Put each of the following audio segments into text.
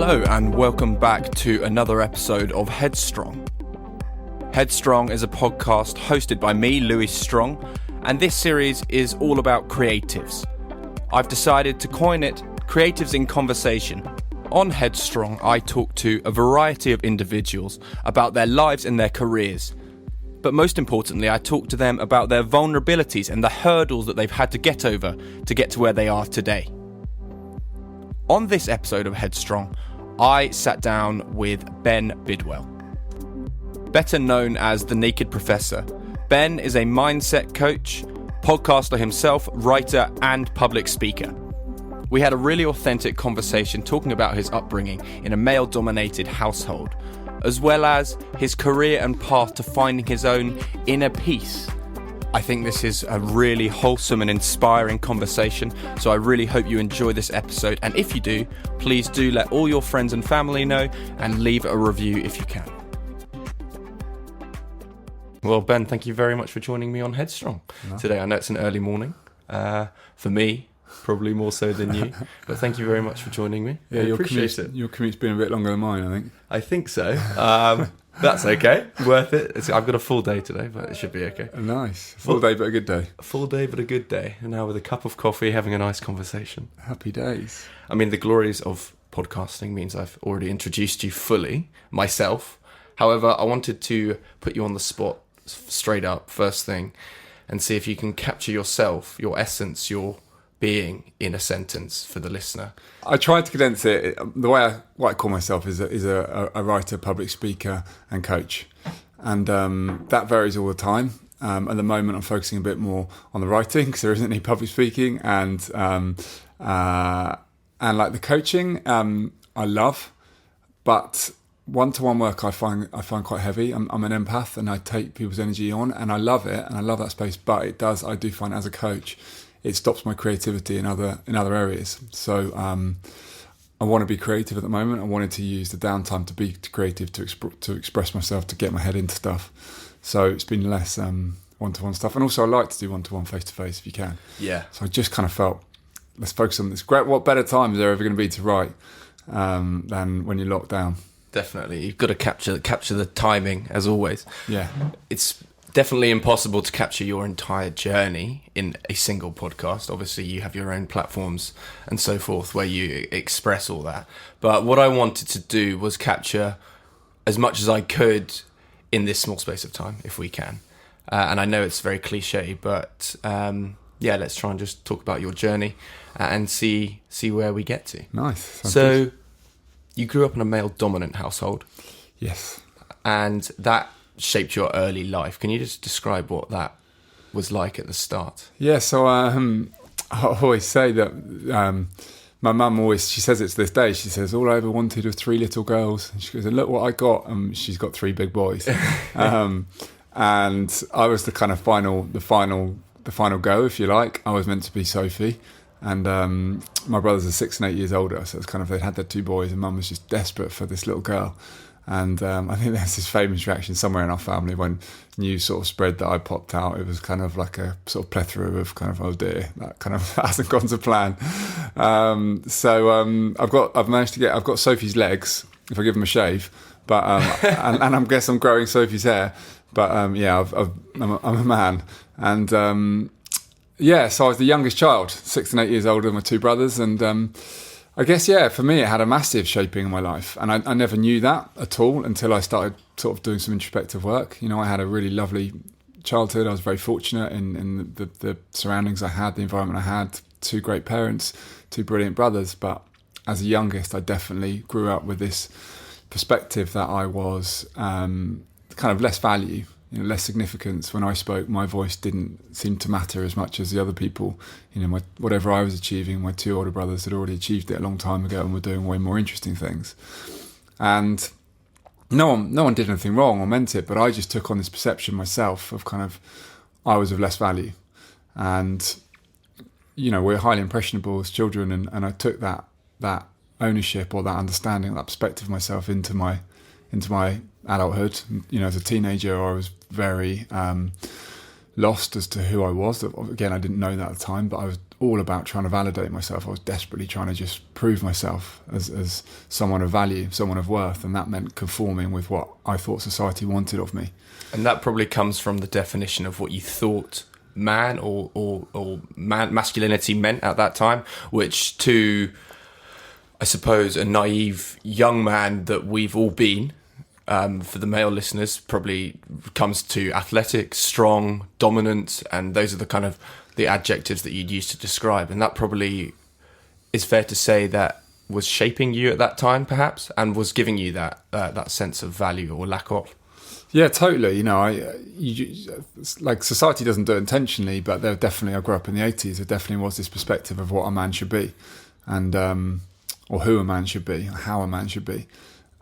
Hello and welcome back to another episode of Headstrong. Headstrong is a podcast hosted by me, Louis Strong, and this series is all about creatives. I've decided to coin it Creatives in Conversation. On Headstrong, I talk to a variety of individuals about their lives and their careers. But most importantly, I talk to them about their vulnerabilities and the hurdles that they've had to get over to get to where they are today. On this episode of Headstrong, I sat down with Ben Bidwell. Better known as the Naked Professor, Ben is a mindset coach, podcaster himself, writer and public speaker. We had a really authentic conversation talking about his upbringing in a male-dominated household, as well as his career and path to finding his own inner peace. I think this is a really wholesome and inspiring conversation, so I really hope you enjoy this episode. And if you do, please do let all your friends and family know and leave a review if you can. Well, Ben, thank you very much for joining me on Headstrong today. I know it's an early morning for me, probably more so than you, but thank you very much for joining me. Yeah, I appreciate it. Your commute's been a bit longer than mine, I think. So. That's okay. Worth it. I've got a full day today, but it should be okay. Nice. Full day, but a good day. A full day, but a good day. And now with a cup of coffee, having a nice conversation. Happy days. I mean, the glories of podcasting means I've already introduced you fully, myself. However, I wanted to put you on the spot straight up, first thing, and see if you can capture yourself, your essence, your being in a sentence for the listener. I tried to condense it. The way I call myself is a writer, public speaker and coach. And that varies all the time. At the moment, I'm focusing a bit more on the writing because there isn't any public speaking. And like the coaching, I love. But one-to-one work I find quite heavy. I'm an empath and I take people's energy on and I love it and I love that space. But I do find as a coach, it stops my creativity in other areas. So I want to be creative at the moment. I wanted to use the downtime to be creative, to express myself, to get my head into stuff. So it's been less one-to-one stuff. And also I like to do one-to-one, face-to-face if you can. Yeah. So I just kind of felt, let's focus on this. Great. What better time is there ever going to be to write than when you're locked down? Definitely. You've got to capture the timing, as always. Yeah. It's definitely impossible to capture your entire journey in a single podcast. Obviously, you have your own platforms and so forth where you express all that. But what I wanted to do was capture as much as I could in this small space of time, if we can. And I know it's very cliche, but let's try and just talk about your journey and see where we get to. Nice. So, you grew up in a male-dominant household. Yes. And that shaped your early life. Can you just describe what that was like at the start? Yeah, so I always say that my mum she says it to this day, she says, all I ever wanted was 3 little girls. And she goes, and look what I got. And she's got 3 big boys. And I was the kind of the final go, if you like. I was meant to be Sophie. And my brothers are 6 and 8 years older. So it's kind of, they'd had their 2 boys and mum was just desperate for this little girl. And I think there's this famous reaction somewhere in our family when news sort of spread that I popped out. It was kind of like a sort of plethora of kind of, oh dear, that kind of hasn't gone to plan. I've got Sophie's legs if I give them a shave, but and I guess I'm growing Sophie's hair. But I'm a man, and so I was the youngest child, 6 and 8 years older than my 2 brothers, and. I guess, for me, it had a massive shaping in my life. And I never knew that at all until I started sort of doing some introspective work. You know, I had a really lovely childhood. I was very fortunate in the surroundings I had, the environment I had, 2 great parents, 2 brilliant brothers. But as a youngest, I definitely grew up with this perspective that I was kind of less value, less significance. When I spoke, my voice didn't seem to matter as much as the other people. Whatever I was achieving, my 2 older brothers had already achieved it a long time ago and were doing way more interesting things. And no one did anything wrong or meant it, but I just took on this perception myself of kind of, I was of less value. And, we're highly impressionable as children, and I took that ownership or that understanding, that perspective of myself into my adulthood. As a teenager, I was very lost as to who I was. Again, I didn't know that at the time, but I was all about trying to validate myself. I was desperately trying to just prove myself as someone of value, someone of worth, and that meant conforming with what I thought society wanted of me. And that probably comes from the definition of what you thought man or masculinity meant at that time, which to, I suppose, a naive young man that we've all been, for the male listeners, probably comes to athletic, strong, dominant, and those are the kind of the adjectives that you'd use to describe. And that probably is fair to say that was shaping you at that time, perhaps, and was giving you that sense of value or lack of. Yeah, totally. You know, like society doesn't do it intentionally, but there definitely, I grew up in the 80s, there definitely was this perspective of what a man should be, and or who a man should be, or how a man should be.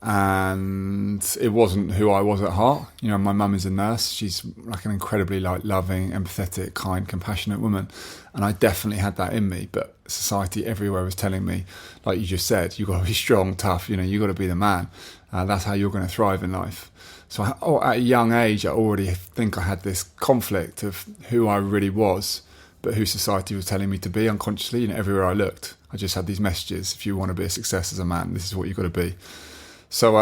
And it wasn't who I was at heart. You know, my mum is a nurse. She's like an incredibly loving, empathetic, kind, compassionate woman. And I definitely had that in me. But society everywhere was telling me, like you just said, you've got to be strong, tough, you know, you've got to be the man. That's how you're going to thrive in life. So at a young age, I already think I had this conflict of who I really was, but who society was telling me to be unconsciously. You know, everywhere I looked, I just had these messages. If you want to be a success as a man, this is what you've got to be. So,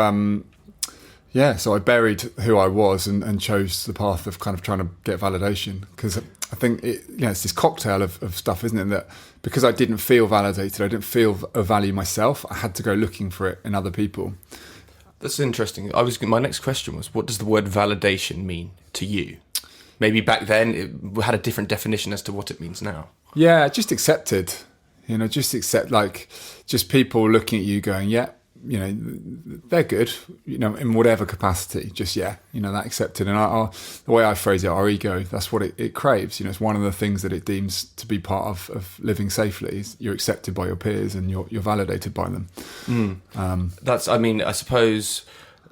so I buried who I was and chose the path of kind of trying to get validation. Because I think it's this cocktail of stuff, isn't it? That because I didn't feel validated, I didn't feel a value myself, I had to go looking for it in other people. That's interesting. My next question was, what does the word validation mean to you? Maybe back then it had a different definition as to what it means now. Yeah, just accepted. You know, just accept, like, just people looking at you going, yeah, you know, they're good, you know, in whatever capacity, just, yeah, you know, that accepted. And the way I phrase it, our ego, that's what it craves. You know, it's one of the things that it deems to be part of living safely is you're accepted by your peers and you're validated by them. I suppose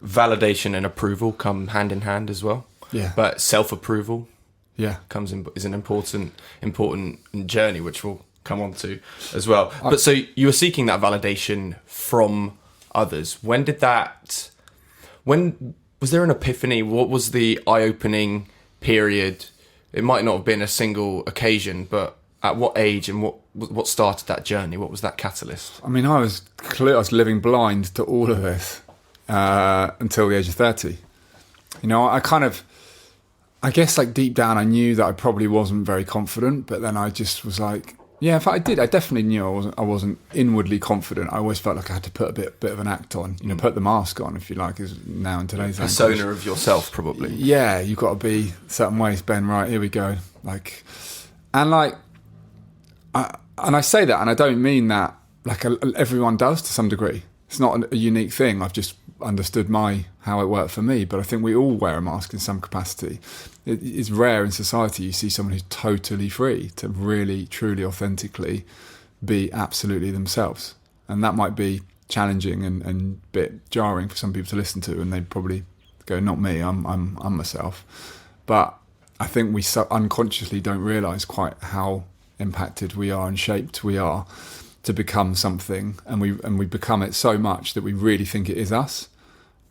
validation and approval come hand in hand as well. Yeah. But self-approval is an important journey, which we'll come on to as well. But so you were seeking that validation from others. When was there an epiphany? What was the eye-opening period? It might not have been a single occasion, but at what age and what started that journey? What was that catalyst? I mean, I was living blind to all of this until the age of 30. You know, I guess like deep down I knew that I probably wasn't very confident, but then I just was like, yeah, in fact I did. I definitely knew I wasn't inwardly confident. I always felt like I had to put a bit of an act on, you know, put the mask on, if you like, is now in today's persona language. of yourself, probably. Yeah, you've got to be certain ways, Ben, right, here we go. Like, and I say that, and I don't mean that like everyone does to some degree. It's not a unique thing. I've just understood how it worked for me, but I think we all wear a mask in some capacity. It's rare in society you see someone who's totally free to really, truly, authentically be absolutely themselves, and that might be challenging and a bit jarring for some people to listen to, and they'd probably go, "Not me. I'm myself." But I think we unconsciously don't realise quite how impacted we are and shaped we are to become something, and we become it so much that we really think it is us.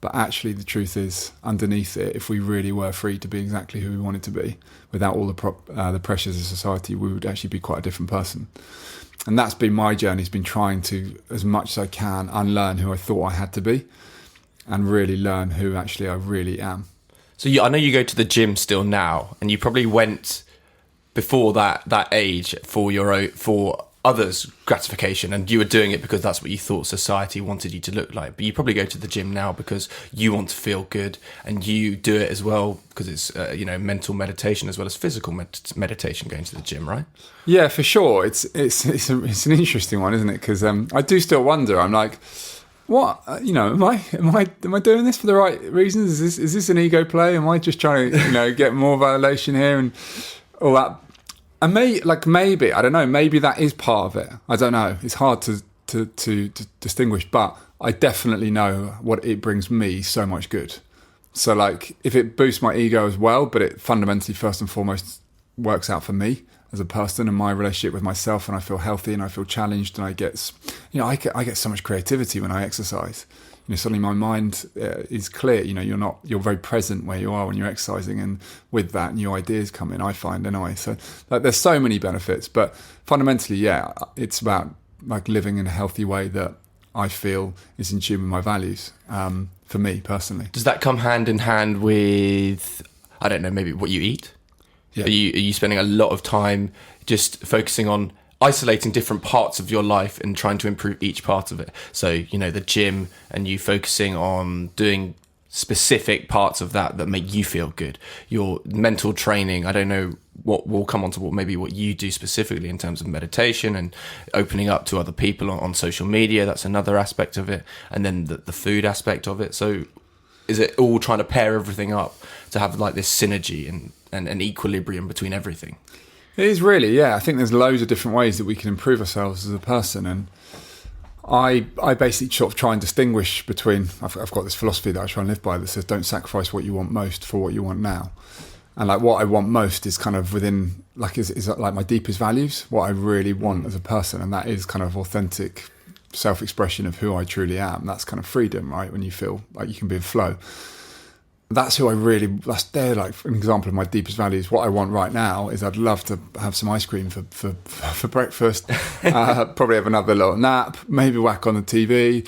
But actually the truth is, underneath it, if we really were free to be exactly who we wanted to be without all the pressures of society, we would actually be quite a different person. And that's been my journey. It's been trying to, as much as I can, unlearn who I thought I had to be and really learn who actually I really am. So I know you go to the gym still now, and you probably went before that age for others' gratification, and you were doing it because that's what you thought society wanted you to look like. But you probably go to the gym now because you want to feel good, and you do it as well because it's mental meditation as well as physical meditation, going to the gym, right? Yeah, for sure. It's an interesting one, isn't it? Because I do still wonder. I'm like, what? Am I doing this for the right reasons? Is this an ego play? Am I just trying to get more validation here and all that? And maybe, I don't know, maybe that is part of it. I don't know. It's hard to distinguish, but I definitely know what it brings me so much good. So like, if it boosts my ego as well, but it fundamentally first and foremost works out for me as a person and my relationship with myself, and I feel healthy and I feel challenged, and I get so much creativity when I exercise. Suddenly my mind is clear. You're very present where you are when you're exercising, and with that, new ideas come in, I find, anyway. So there's so many benefits, but fundamentally, yeah, it's about like living in a healthy way that I feel is in tune with my values, for me personally. Does that come hand in hand with, I don't know, maybe what you eat? Yeah. Are you spending a lot of time just focusing on isolating different parts of your life and trying to improve each part of it? So, the gym, and you focusing on doing specific parts of that make you feel good. Your mental training, I don't know what we'll come on to, what you do specifically in terms of meditation and opening up to other people on social media. That's another aspect of it. And then the food aspect of it. So is it all trying to pair everything up to have like this synergy and an equilibrium between everything? It is really, yeah. I think there's loads of different ways that we can improve ourselves as a person, and I basically sort of try and distinguish between. I've got this philosophy that I try and live by that says, don't sacrifice what you want most for what you want now. And like what I want most is kind of within, like is like my deepest values, what I really want as a person, and that is kind of authentic self-expression of who I truly am. That's kind of freedom, right? When you feel like you can be in flow. That's who I really, they're like an example of my deepest values. What I want right now is I'd love to have some ice cream for breakfast, probably have another little nap, maybe whack on the TV,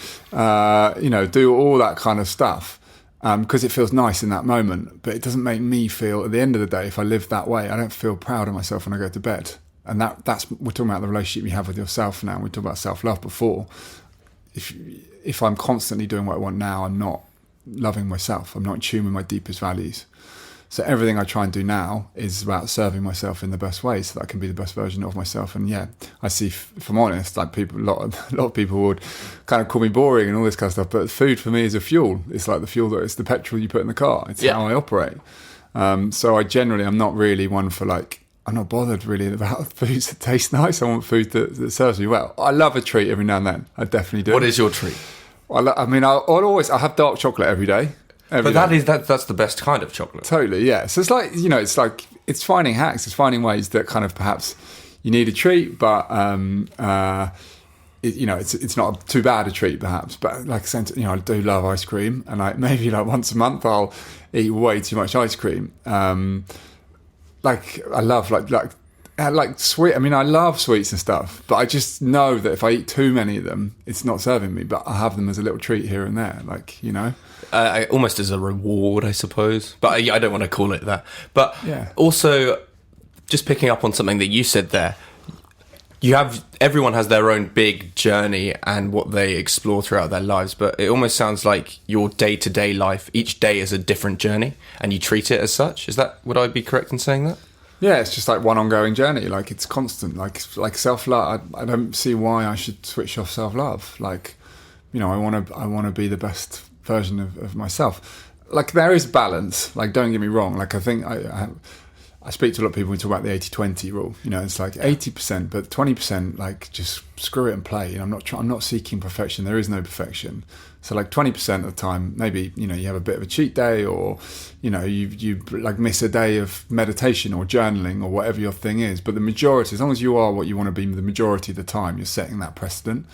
do all that kind of stuff, because it feels nice in that moment. But it doesn't make me feel, at the end of the day, if I live that way, I don't feel proud of myself when I go to bed. And that's, we're talking about the relationship you have with yourself now. We talked about self-love before. If I'm constantly doing what I want now, I'm not loving myself. I'm not in tune with my deepest values. So everything I try and do now is about serving myself in the best way, so that I can be the best version of myself. And yeah, I see, if I'm honest, like a lot of people would kind of call me boring and all this kind of stuff, but food for me is a fuel. It's like the fuel it's the petrol you put in the car. It's how I operate. So I'm not really one for like, I'm not bothered really about foods that taste nice. I want food that serves me well. I love a treat every now and then. I definitely do. What is your treat? I'll have dark chocolate every day. That's the best kind of chocolate. Totally, yeah. So it's finding hacks. It's finding ways that kind of perhaps you need a treat, but it's not too bad a treat perhaps. But like I said, I do love ice cream, and maybe once a month I'll eat way too much ice cream. I love like sweet. I mean, I love sweets and stuff, but I just know that if I eat too many of them, it's not serving me. But I have them as a little treat here and there, almost as a reward, I suppose. But I don't want to call it that. But also, just picking up on something that you said there, everyone has their own big journey and what they explore throughout their lives. But it almost sounds like your day-to-day life, each day is a different journey, and you treat it as such. Would I be correct in saying that? Yeah, it's just like one ongoing journey. Like it's constant. Like self-love. I don't see why I should switch off self-love. I want to be the best version of myself. Like there is balance. Like don't get me wrong. Like I think I speak to a lot of people who talk about the 80-20 rule. It's like 80%, but 20%. Like just screw it and play. I'm not seeking perfection. There is no perfection. So like 20% of the time, maybe, you have a bit of a cheat day, or, you like miss a day of meditation or journaling or whatever your thing is. But the majority, as long as you are what you want to be the majority of the time, you're setting that precedent.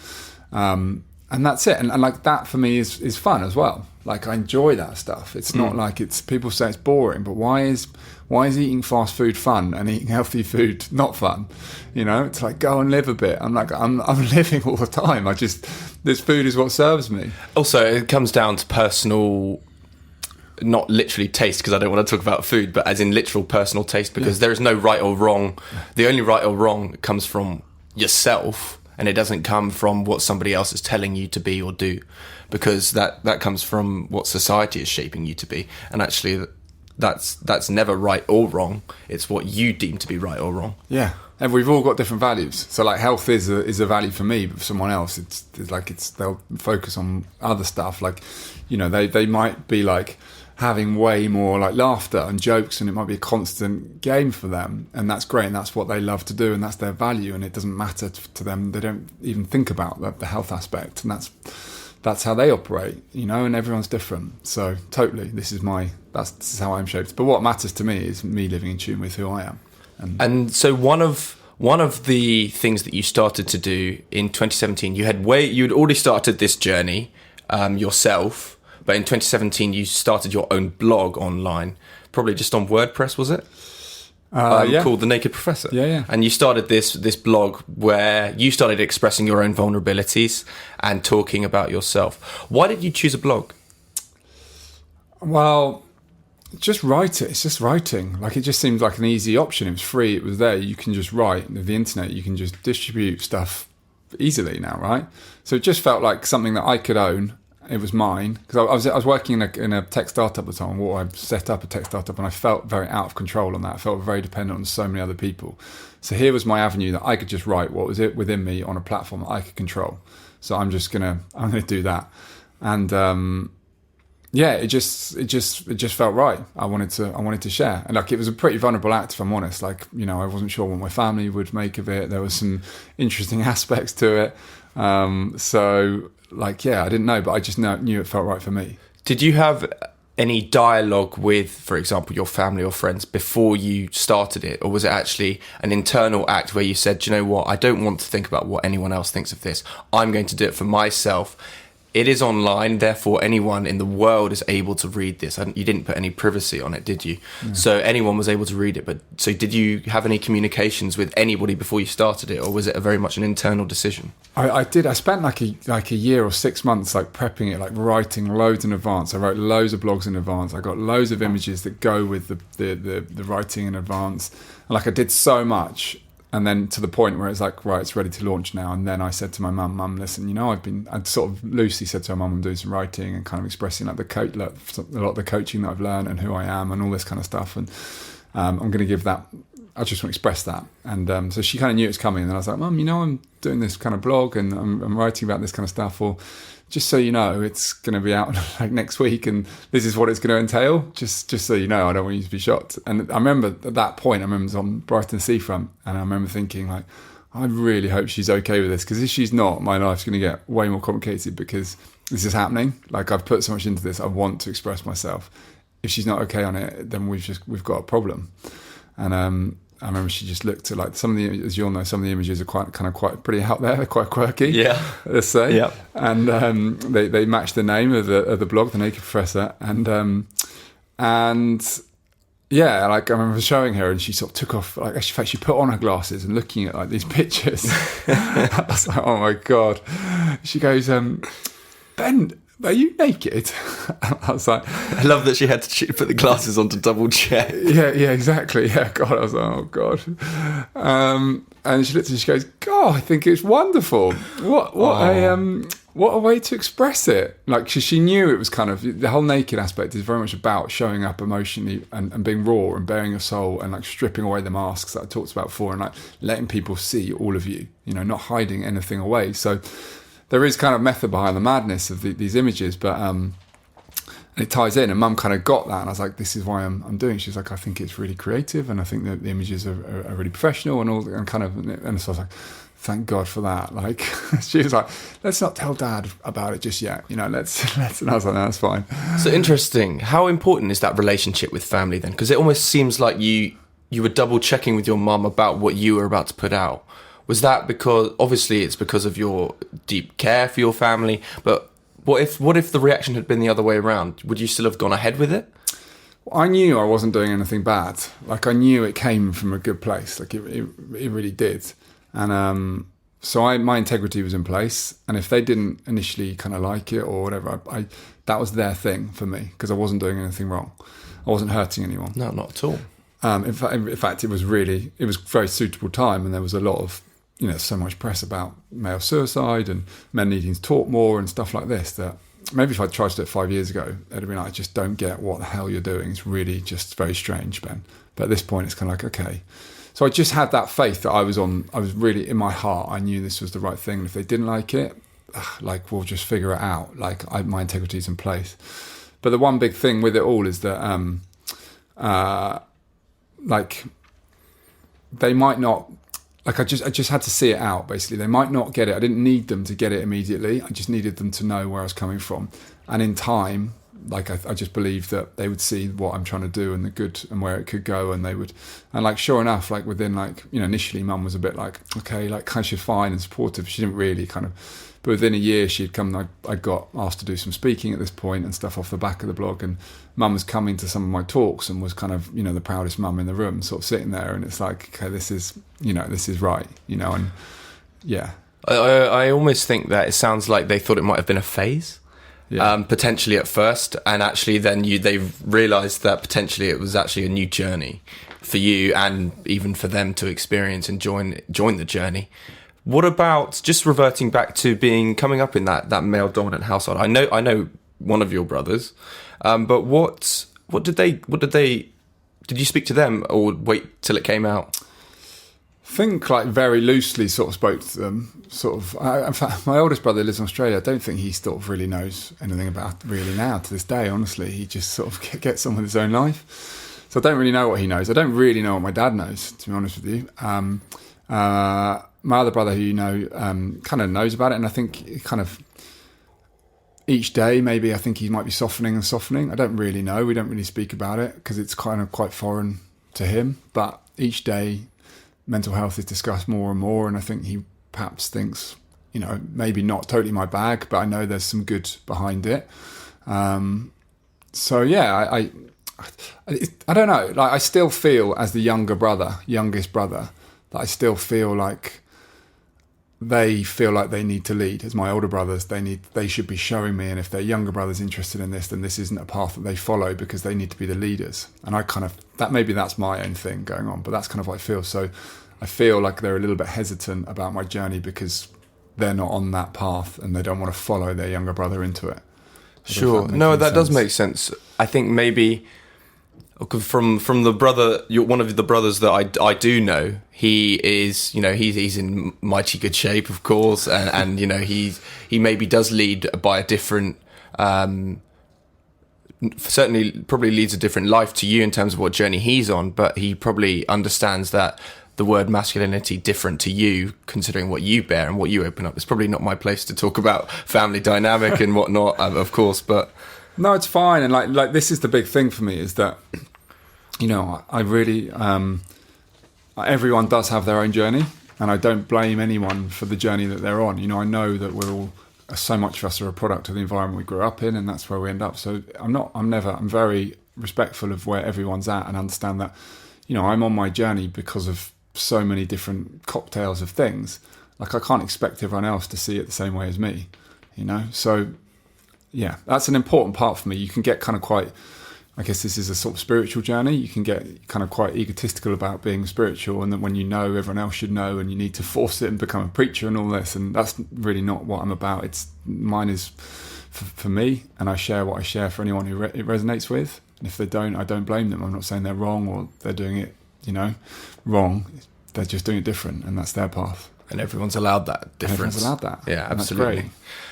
And that's it. And like that for me is fun as well. Like I enjoy that stuff. It's not like people say it's boring, but why is eating fast food fun and eating healthy food not fun? It's like, go and live a bit. I'm living all the time. This food is what serves me. Also, it comes down to personal, not literally taste, because I don't want to talk about food, but as in literal personal taste, because there is no right or wrong. The only right or wrong comes from yourself, and it doesn't come from what somebody else is telling you to be or do, because that comes from what society is shaping you to be. And actually, that's never right or wrong. It's what you deem to be right or wrong. Yeah. And we've all got different values. So like health is a value for me, but for someone else, they'll focus on other stuff. Like, they might be like having way more like laughter and jokes, and it might be a constant game for them. And that's great. And that's what they love to do. And that's their value. And it doesn't matter to them. They don't even think about the health aspect. And that's how they operate, and everyone's different. So totally, this is how I'm shaped. But what matters to me is me living in tune with who I am. And so one of the things that you started to do in 2017, you'd already started this journey yourself, but in 2017 you started your own blog online, probably just on WordPress, was it? Called The Naked Professor. Yeah. And you started this blog where you started expressing your own vulnerabilities and talking about yourself. Why did you choose a blog? Well, just write it. It's just writing. Like, it just seemed like an easy option. It was free. It was there. You can just write. With the internet, you can just distribute stuff easily now, right? So it just felt like something that I could own. It was mine, because I was working in a tech startup at the time, or I set up a tech startup, and I felt very out of control on that. I felt very dependent on so many other people. So here was my avenue that I could just write what was it within me on a platform that I could control. So I'm gonna do that, and it just felt right. I wanted to share, and like, it was a pretty vulnerable act, if I'm honest. Like, you know, I wasn't sure what my family would make of it. There was some interesting aspects to it, so. Like, I didn't know, but I just knew it felt right for me. Did you have any dialogue with, for example, your family or friends before you started it? Or was it actually an internal act where you said, "Do you know what, I don't want to think about what anyone else thinks of this. I'm going to do it for myself. It is online, therefore anyone in the world is able to read this." You didn't put any privacy on it, did you? No. So anyone was able to read it. But so did you have any communications with anybody before you started it, or was it very much an internal decision? I did. I spent like a year or 6 months like prepping it, like writing loads in advance. I wrote loads of blogs in advance. I got loads of images that go with the writing in advance. And like, I did so much. And then to the point where it's like, right, it's ready to launch now. And then I said to my mum, listen, you know, I'd sort of loosely said to her mum, I'm doing some writing and kind of expressing like a lot of the coaching that I've learned and who I am and all this kind of stuff. And I'm going to give that, I just want to express that. And so she kind of knew it was coming. And I was like, Mum, you know, I'm doing this kind of blog and I'm writing about this kind of stuff. Or just so you know, it's going to be out like next week, and this is what it's going to entail. Just so you know, I don't want you to be shocked. And I remember at that point, I remember it was on Brighton seafront, and I remember thinking like, I really hope she's okay with this, because if she's not, my life's going to get way more complicated, because this is happening. Like, I've put so much into this. I want to express myself. If she's not okay on it, then we've got a problem. And I remember she just looked at like some of the, as you all know, some of the images are quite pretty out there. They're quite quirky, let's say. Yeah. And they match the name of the blog, The Naked Professor. And yeah, like, I remember showing her, and she sort of took off, like, in fact, she put on her glasses and looking at like these pictures. I was like, oh my God. She goes, Ben, are you naked? I was like, I love that she had to put the glasses on to double check. Yeah, exactly. Yeah, God, I was like, oh God. And she looked and she goes, God, I think it's wonderful. What a way to express it. Like, she knew it was kind of, the whole naked aspect is very much about showing up emotionally and being raw and bearing your soul and like stripping away the masks that I talked about before, and like letting people see all of you, you know, not hiding anything away. So there is kind of method behind the madness of these images, but and it ties in. And Mum kind of got that, and I was like, "This is why I'm doing." She's like, "I think it's really creative, and I think that the images are really professional, and all." And kind of, and so I was like, "Thank God for that." Like, she was like, "Let's not tell Dad about it just yet, you know. Let's." And I was like, "No, that's fine." So interesting. How important is that relationship with family then? Because it almost seems like you were double checking with your mum about what you were about to put out. Was that because, obviously it's because of your deep care for your family, but what if the reaction had been the other way around? Would you still have gone ahead with it? I knew I wasn't doing anything bad. Like, I knew it came from a good place. Like, it really did. And so my integrity was in place. And if they didn't initially kind of like it or whatever, that was their thing for me, because I wasn't doing anything wrong. I wasn't hurting anyone. No, not at all. In fact, it was a very suitable time, and there was a lot of, you know, so much press about male suicide and men needing to talk more and stuff like this, that maybe if I'd tried to do it 5 years ago, it'd have been like, I just don't get what the hell you're doing. It's really just very strange, Ben. But at this point, it's kind of like, okay. So I just had that faith that I was really, in my heart, I knew this was the right thing. And if they didn't like it, like, we'll just figure it out. Like, my integrity is in place. But the one big thing with it all is that, like, they might not, like, I just had to see it out, basically. They might not get it. I didn't need them to get it immediately. I just needed them to know where I was coming from. And in time, like I just believed that they would see what I'm trying to do and the good and where it could go, and they would, and like sure enough, like within like, you know, initially Mum was a bit like, okay, like kind of she's fine and supportive. She didn't really kind of, but within a year she'd come. I got asked to do some speaking at this point and stuff off the back of the blog, and Mum was coming to some of my talks and was kind of, you know, the proudest mum in the room, sort of sitting there, and it's like, okay, this is, you know, this is right, you know, and yeah. I almost think that it sounds like they thought it might have been a phase. Yeah. Potentially at first, and actually then they realised that potentially it was actually a new journey for you, and even for them to experience and join the journey. What about just reverting back to coming up in that male dominant household? I know one of your brothers, but what did you speak to them or wait till it came out? I think like very loosely sort of spoke to them, sort of. In fact, my oldest brother lives in Australia. I don't think he sort of really knows anything about it really now to this day, honestly. He just sort of gets on with his own life. So I don't really know what he knows. I don't really know what my dad knows, to be honest with you. My other brother, who you know, kind of knows about it, and I think kind of each day maybe I think he might be softening. I don't really know. We don't really speak about it because it's kind of quite foreign to him. But each day mental health is discussed more and more, and I think he perhaps thinks, you know, maybe not totally my bag, but I know there's some good behind it. So yeah, I don't know. Like I still feel as the youngest brother, that I still feel like they feel like they need to lead. As my older brothers, they should be showing me, and if their younger brother's interested in this, then this isn't a path that they follow because they need to be the leaders. And I kind of, that's my own thing going on, but that's kind of what I feel. So I feel like they're a little bit hesitant about my journey because they're not on that path and they don't want to follow their younger brother into it. Sure. No, that does make sense. I think maybe from the brother, one of the brothers that I do know, he is, you know, he's in mighty good shape, of course, and you know, he maybe does lead by a different, certainly probably leads a different life to you in terms of what journey he's on, but he probably understands that the word masculinity different to you, considering what you bear and what you open up. It's probably not my place to talk about family dynamic and whatnot, of course, but no, it's fine. And like this is the big thing for me, is that, you know, I really, everyone does have their own journey, and I don't blame anyone for the journey that they're on. You know, I know that we're all, so much of us are a product of the environment we grew up in, and that's where we end up. So I'm very respectful of where everyone's at, and understand that, you know, I'm on my journey because of so many different cocktails of things. Like I can't expect everyone else to see it the same way as me, you know? So yeah, that's an important part for me. You can get kind of quite, I guess this is a sort of spiritual journey. You can get kind of quite egotistical about being spiritual, and then when you know everyone else should know, and you need to force it and become a preacher and all this, and that's really not what I'm about. Mine is for me, and I share what I share for anyone who it resonates with. And if they don't, I don't blame them. I'm not saying they're wrong or they're doing it, you know, wrong. They're just doing it different, and that's their path. And everyone's allowed that difference. Everyone's allowed that. Yeah, absolutely.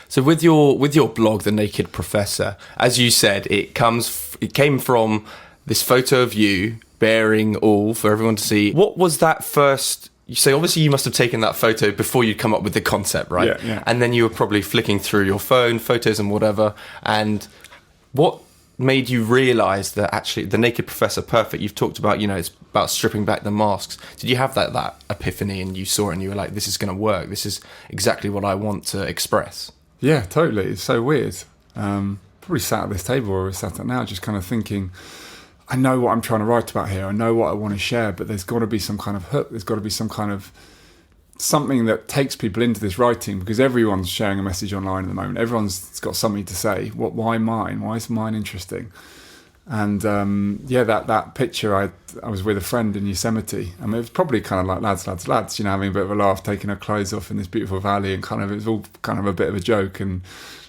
So with your blog, The Naked Professor, as you said, it came from this photo of you bearing all for everyone to see. What was that first? You say obviously you must have taken that photo before you'd come up with the concept, right? Yeah. And then you were probably flicking through your phone, photos and whatever. And what made you realise that actually The Naked Professor, perfect? You've talked about, you know, it's about stripping back the masks. Did you have that epiphany, and you saw it and you were like, this is going to work? This is exactly what I want to express. Yeah, totally. It's so weird. Probably sat at this table where we're sat at now, just kind of thinking, I know what I'm trying to write about here. I know what I want to share, but there's got to be some kind of hook. There's got to be some kind of something that takes people into this writing, because everyone's sharing a message online at the moment. Everyone's got something to say. Why mine? Why is mine interesting? And that picture, I was with a friend in Yosemite. I mean, it was probably kind of like lads, you know, having a bit of a laugh, taking our clothes off in this beautiful valley, and kind of, it was all kind of a bit of a joke, and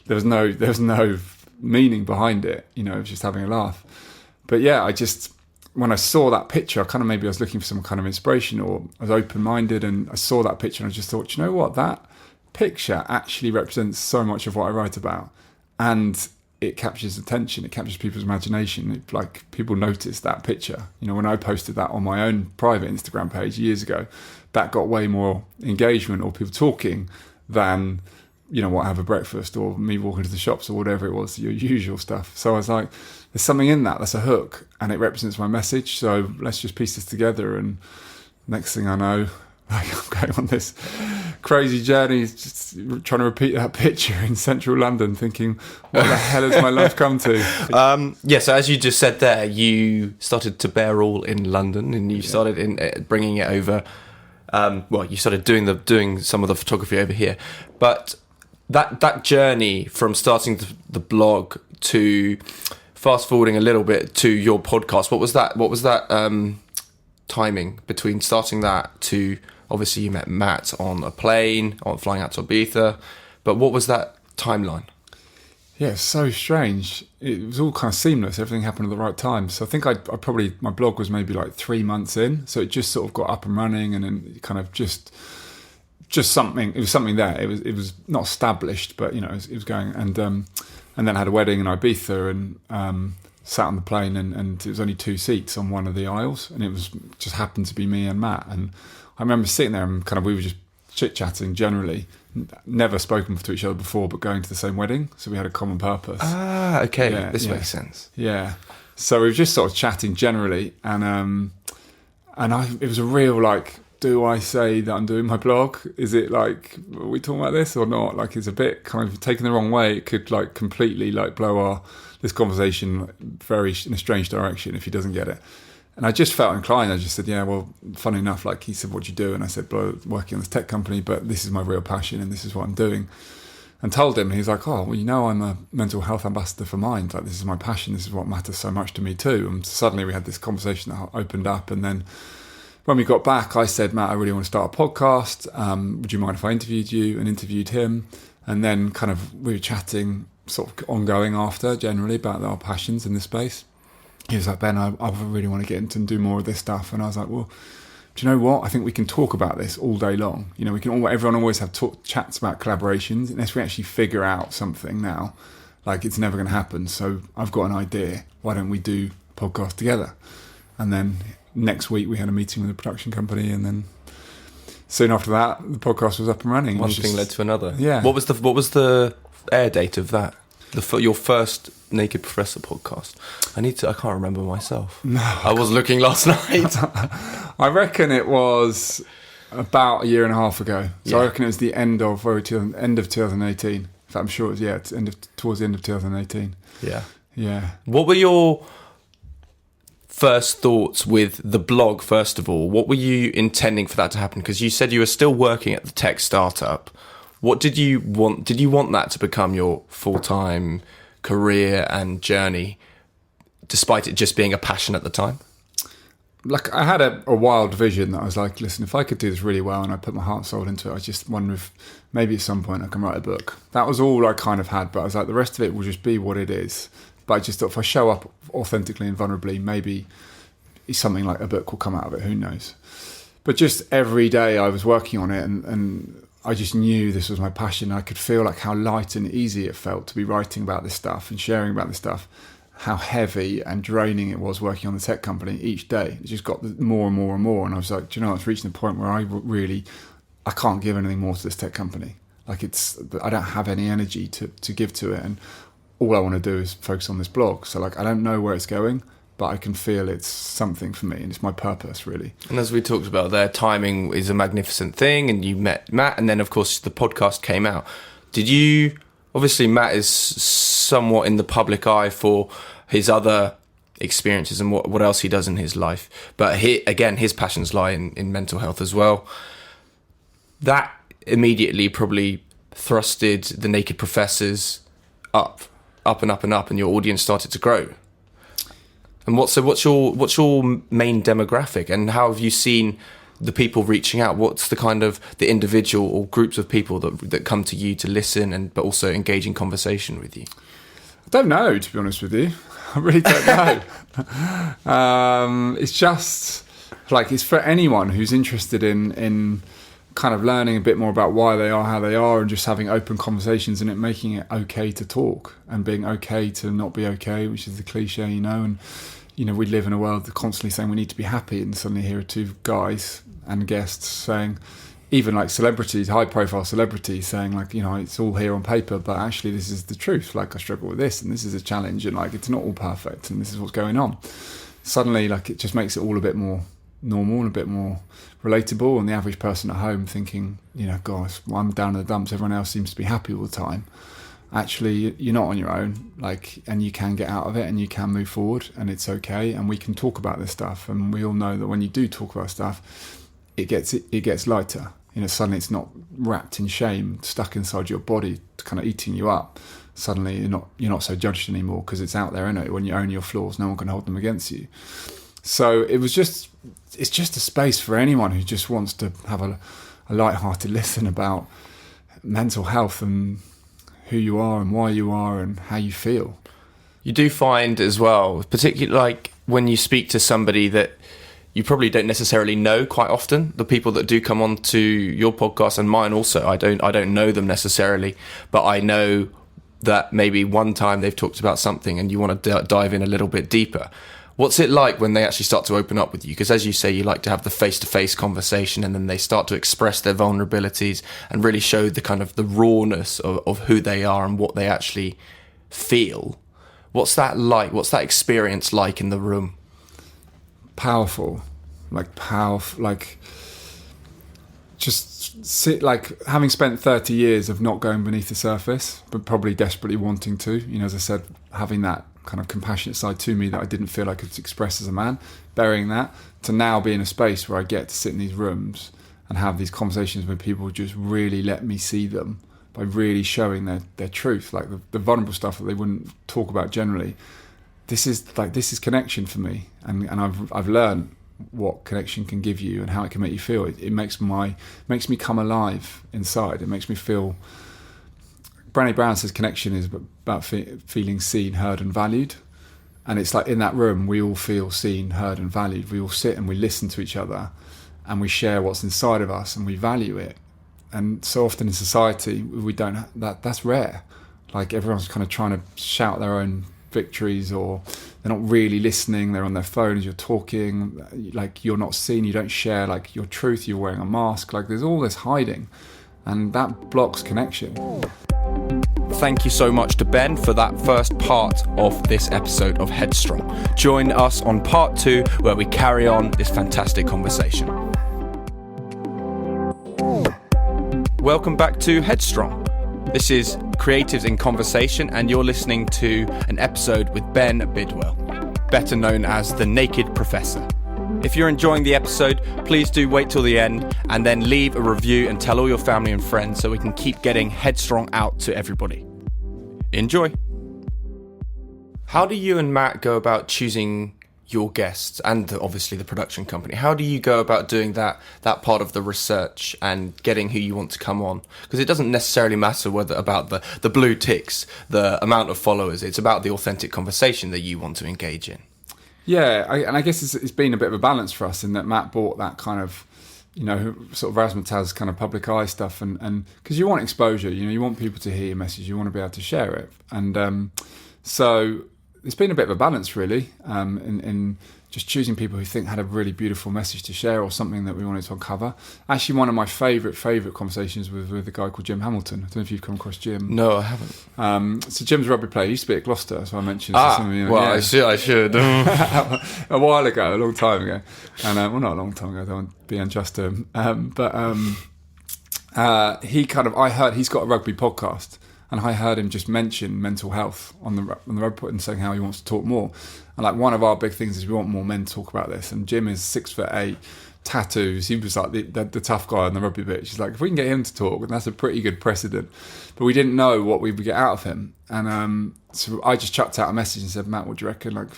there was no meaning behind it, you know, it was just having a laugh. But yeah, when I saw that picture, maybe I was looking for some kind of inspiration, or I was open-minded, and I saw that picture and I just thought, you know what, that picture actually represents so much of what I write about, and it captures attention, it captures people's imagination. Like, people notice that picture. You know, when I posted that on my own private Instagram page years ago, that got way more engagement or people talking than, have a breakfast, or me walking to the shops, or whatever it was, your usual stuff. So I was like, there's something in that's a hook, and it represents my message. So let's just piece this together. And next thing I know, like, I'm going on this crazy journey, just trying to repeat that picture in central London, thinking, what the hell has my life come to? So as you just said there, you started to bear all in London, and you started in bringing it over. You started doing some of the photography over here, but that journey from starting the blog to fast forwarding a little bit to your podcast, what was that timing between starting that to, obviously you met Matt on a plane, on flying out to Ibiza, but what was that timeline? Yeah, it's so strange. It was all kind of seamless. Everything happened at the right time. So I think I probably, my blog was maybe like 3 months in. So it just sort of got up and running, and then kind of just something. It was something there. It was not established, but it was going. And then I had a wedding in Ibiza, and sat on the plane, and it was only 2 seats on one of the aisles, and it was just happened to be me and Matt. And I remember sitting there, and kind of we were just chit-chatting generally, never spoken to each other before, but going to the same wedding, so we had a common purpose. Okay, this makes sense. Yeah, so we were just sort of chatting generally, and it was a real, like, do I say that I'm doing my blog? Is it like, are we talking about this or not? Like, it's a bit kind of taken the wrong way. It could like completely like blow this conversation very in a strange direction if he doesn't get it. And I just felt inclined. I just said, yeah, well, funny enough, like, he said, what do you do? And I said, well, working on this tech company, but this is my real passion and this is what I'm doing. And told him, and he's like, oh, well, I'm a mental health ambassador for Mind. Like, this is my passion. This is what matters so much to me too. And suddenly we had this conversation that opened up. And then when we got back, I said, Matt, I really want to start a podcast. Would you mind if I interviewed you? And interviewed him. And then kind of we were chatting sort of ongoing after, generally, about our passions in this space. He was like, Ben, I really want to get into and do more of this stuff. And I was like, well, do you know what? I think we can talk about this all day long. We can everyone always have chats about collaborations. Unless we actually figure out something now, like, it's never going to happen. So I've got an idea. Why don't we do a podcast together? And then next week we had a meeting with a production company, and then soon after that the podcast was up and running. One thing led to another. Yeah. What was the air date of that? Your first Naked Professor podcast? I can't remember myself. No, I was looking last night. I reckon it was about a year and a half ago. So I reckon it was the end of 2018. In fact, I'm sure it was towards the end of 2018. Yeah. What were your first thoughts with the blog? First of all, what were you intending for that to happen? Because you said you were still working at the tech startup. What did you want? Did you want that to become your full-time career and journey, despite it just being a passion at the time? Like, I had a wild vision that I was like, listen, if I could do this really well and I put my heart and soul into it, I just wonder if maybe at some point I can write a book. That was all I kind of had, but I was like, the rest of it will just be what it is. But I just thought, if I show up authentically and vulnerably, maybe something like a book will come out of it. Who knows? But just every day I was working on it, and I just knew this was my passion. I could feel like how light and easy it felt to be writing about this stuff and sharing about this stuff, how heavy and draining it was working on the tech company each day. It just got more and more and more. And I was like, do you know, it's reaching the point where I can't give anything more to this tech company. Like, I don't have any energy to give to it. And all I want to do is focus on this blog. So, like, I don't know where it's going, but I can feel it's something for me, and it's my purpose, really. And as we talked about there, timing is a magnificent thing, and you met Matt, and then, of course, the podcast came out. Obviously, Matt is somewhat in the public eye for his other experiences and what else he does in his life. But his passions lie in mental health as well. That immediately probably thrusted the Naked Professors up and up and up, and your audience started to grow. And what's your main demographic, and how have you seen the people reaching out? What's the kind of the individual or groups of people that come to you to listen but also engage in conversation with you? I don't know, to be honest with you. I really don't know. It's just like, it's for anyone who's interested in kind of learning a bit more about why they are how they are, and just having open conversations, and it making it okay to talk and being okay to not be okay, which is the cliche, and we live in a world that's constantly saying we need to be happy, and suddenly here are two guys and guests saying, even like celebrities, high profile celebrities saying like, it's all here on paper, but actually this is the truth. Like I struggle with this and this is a challenge and like it's not all perfect and this is what's going on. Suddenly like it just makes it all a bit more normal and a bit more relatable, and the average person at home thinking, gosh, well, I'm down in the dumps, everyone else seems to be happy all the time. Actually, you're not on your own, and you can get out of it and you can move forward and it's okay, and we can talk about this stuff, and we all know that when you do talk about stuff, it gets lighter. Suddenly it's not wrapped in shame, stuck inside your body, kind of eating you up. Suddenly you're not so judged anymore because it's out there, isn't it? When you own your flaws, no one can hold them against you. So it's just a space for anyone who just wants to have a light-hearted listen about mental health and who you are and why you are and how you feel. You do find as well, particularly like when you speak to somebody that you probably don't necessarily know quite often, the people that do come on to your podcast and mine also, I don't know them necessarily, but I know that maybe one time they've talked about something and you want to dive in a little bit deeper. What's it like when they actually start to open up with you? Because as you say, you like to have the face-to-face conversation, and then they start to express their vulnerabilities and really show the kind of the rawness of who they are and what they actually feel. What's that like? What's that experience like in the room? Powerful, just sit, like having spent 30 years of not going beneath the surface, but probably desperately wanting to, as I said, having that kind of compassionate side to me that I didn't feel I could express as a man, burying that, to now be in a space where I get to sit in these rooms and have these conversations where people just really let me see them by really showing their truth, like the vulnerable stuff that they wouldn't talk about generally. This is connection for me, and I've learned what connection can give you and how it can make you feel. It makes me come alive inside. It makes me feel. Brené Brown says connection is about feeling seen, heard and valued. And it's like in that room, we all feel seen, heard and valued. We all sit and we listen to each other and we share what's inside of us and we value it. And so often in society, we don't, that's rare. Like everyone's kind of trying to shout their own victories, or they're not really listening. They're on their phone as you're talking. Like you're not seen, you don't share like your truth, you're wearing a mask. Like there's all this hiding, and that blocks connection. Thank you so much to Ben for that first part of this episode of Headstrong. Join us on part 2 where we carry on this fantastic conversation. Welcome back to Headstrong. This is Creatives in Conversation, and you're listening to an episode with Ben Bidwell, better known as the Naked Professor. If you're enjoying the episode, please do wait till the end and then leave a review and tell all your family and friends so we can keep getting Headstrong out to everybody. Enjoy. How do you and Matt go about choosing your guests, and obviously the production company? How do you go about doing that part of the research and getting who you want to come on? Because it doesn't necessarily matter whether about the blue ticks, the amount of followers. It's about the authentic conversation that you want to engage in. Yeah, I guess it's been a bit of a balance for us in that Matt bought that kind of, sort of razzmatazz kind of public eye stuff, and because you want exposure, you want people to hear your message, you want to be able to share it, and so it's been a bit of a balance really, in just choosing people who think had a really beautiful message to share or something that we wanted to uncover. Actually, one of my favourite conversations was with a guy called Jim Hamilton. I don't know if you've come across Jim. No, I haven't. So Jim's a rugby player. He used to be at Gloucester, so I mentioned. I should. A while ago, a long time ago, and well, not a long time ago. I don't want to be unjust to him, I heard he's got a rugby podcast. And I heard him just mention mental health on the road and saying how he wants to talk more. And like one of our big things is we want more men to talk about this. And Jim is 6'8", tattoos. He was like the tough guy on the rugby pitch. He's like, if we can get him to talk, that's a pretty good precedent. But we didn't know what we would get out of him. And so I just chucked out a message and said, Matt, what do you reckon? Like,